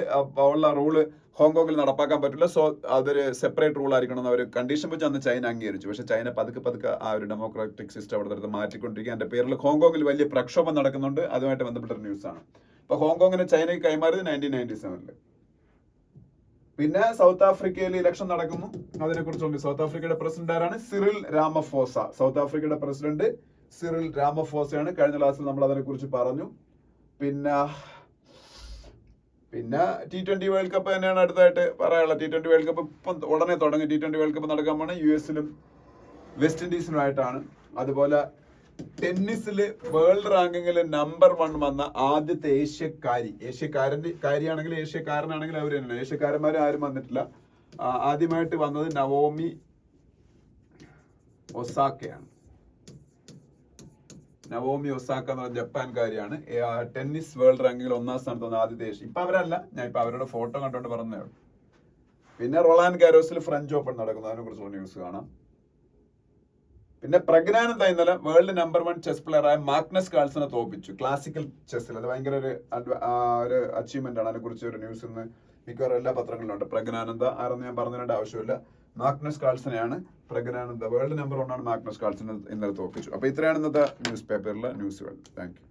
ഉള്ള റൂള് ഹോങ്കോങ്ങിൽ നടപ്പാക്കാൻ പറ്റില്ല. സോ അതൊരു സെപ്പറേറ്റ് റൂൾ ആയിരിക്കണം എന്ന് അവർ കണ്ടീഷൻ വെച്ച് അന്ന് ചൈന അംഗീകരിച്ചു. പക്ഷെ ചൈന പതുക്കെ ആ ഒരു ഡെമോക്രാറ്റിക് സിസ്റ്റം അവിടെ മാറ്റിക്കൊണ്ടിരിക്കുക. അതിന്റെ പേരിൽ ഹോങ്കോങ്ങിൽ വലിയ പ്രക്ഷോഭം നടക്കുന്നുണ്ട്. അതുമായിട്ട് ബന്ധപ്പെട്ട ന്യൂസാണ്. അപ്പൊ ഹോങ്കോങ്ങിനെ ചൈനയ്ക്ക് കൈമാറിയത് 1997. പിന്നെ സൗത്ത് ആഫ്രിക്കയിൽ ഇലക്ഷൻ നടക്കുന്നു. അതിനെക്കുറിച്ചുണ്ട്. സൗത്ത് ആഫ്രിക്കയുടെ പ്രസിഡന്റ് ആരാണ്? Cyril Ramaphosa. സൗത്ത് ആഫ്രിക്കയുടെ പ്രസിഡന്റ് സിറിൽ രാമഫോസയാണ്. കഴിഞ്ഞ ക്ലാസ്സിൽ നമ്മൾ അതിനെക്കുറിച്ച് പറഞ്ഞു. പിന്നെ T20 വേൾഡ് കപ്പ് തന്നെയാണ് അടുത്തായിട്ട് പറയാനുള്ളത്. T20 വേൾഡ് കപ്പ് ഇപ്പം ഉടനെ തുടങ്ങി. T20 വേൾഡ് കപ്പ് നടക്കാൻ പോണ US-ലും വെസ്റ്റ് ഇൻഡീസിലുമായിട്ടാണ്. അതുപോലെ ടെന്നീസില് വേൾഡ് റാങ്കിങ്ങിൽ നമ്പർ 1 വന്ന ആദ്യത്തെ ഏഷ്യക്കാരിയാണെങ്കിൽ ഏഷ്യക്കാരനാണെങ്കിൽ അവർ തന്നെയാണ്. ഏഷ്യക്കാരന്മാർ ആരും വന്നിട്ടില്ല. ആദ്യമായിട്ട് വന്നത് നവോമി ഒസാക്കയാണ്. നവോമി ഒസാക്ക എന്ന് പറഞ്ഞ ജപ്പാൻകാരിയാണ്. ടെന്നീസ് വേൾഡ് റാങ്കിങ്ങിൽ 1ാം സ്ഥാനത്ത് വന്ന ആദ്യത്തെ ഏഷ്യ. ഇപ്പൊ അവരല്ല, ഞാൻ ഇപ്പൊ അവരുടെ ഫോട്ടോ കണ്ടുകൊണ്ട് പറഞ്ഞേ ഉള്ളൂ. പിന്നെ റൊളാൻ ഗാരോസിൽ ഫ്രഞ്ച് ഓപ്പൺ നടക്കുന്നു. അതിനെ കുറിച്ചുള്ള ന്യൂസ് കാണാം. പിന്നെ പ്രഗ്നാനന്ദ ഇന്നലെ വേൾഡ് നമ്പർ 1 ചെസ് പ്ലെയർ ആയ മാഗ്നസ് കാൾസനെ തോൽപ്പിച്ചു ക്ലാസിക്കൽ ചെസ്സിൽ. അത് ഭയങ്കര ഒരു അച്ചീവ്മെന്റ് ആണ്. അതിനെക്കുറിച്ച് ഒരു ന്യൂസ് ഇന്ന് മിക്കവാറും എല്ലാ പത്രങ്ങളിലുണ്ട്. പ്രഗ്നാനന്ദ ആരെന്ന് ഞാൻ പറഞ്ഞതിന്റെ ആവശ്യമില്ല. മാഗ്നസ് കാൾസനെയാണ് പ്രഗ്നാനന്ദ. വേൾഡ് നമ്പർ 1 ആണ് മാഗ്നസ് കാൾസനെ ഇന്നലെ തോൽപ്പിച്ചു. അപ്പൊ ഇത്രയാണ് ഇന്നത്തെ ന്യൂസ് പേപ്പറിലെ ന്യൂസുകൾ. Thank you.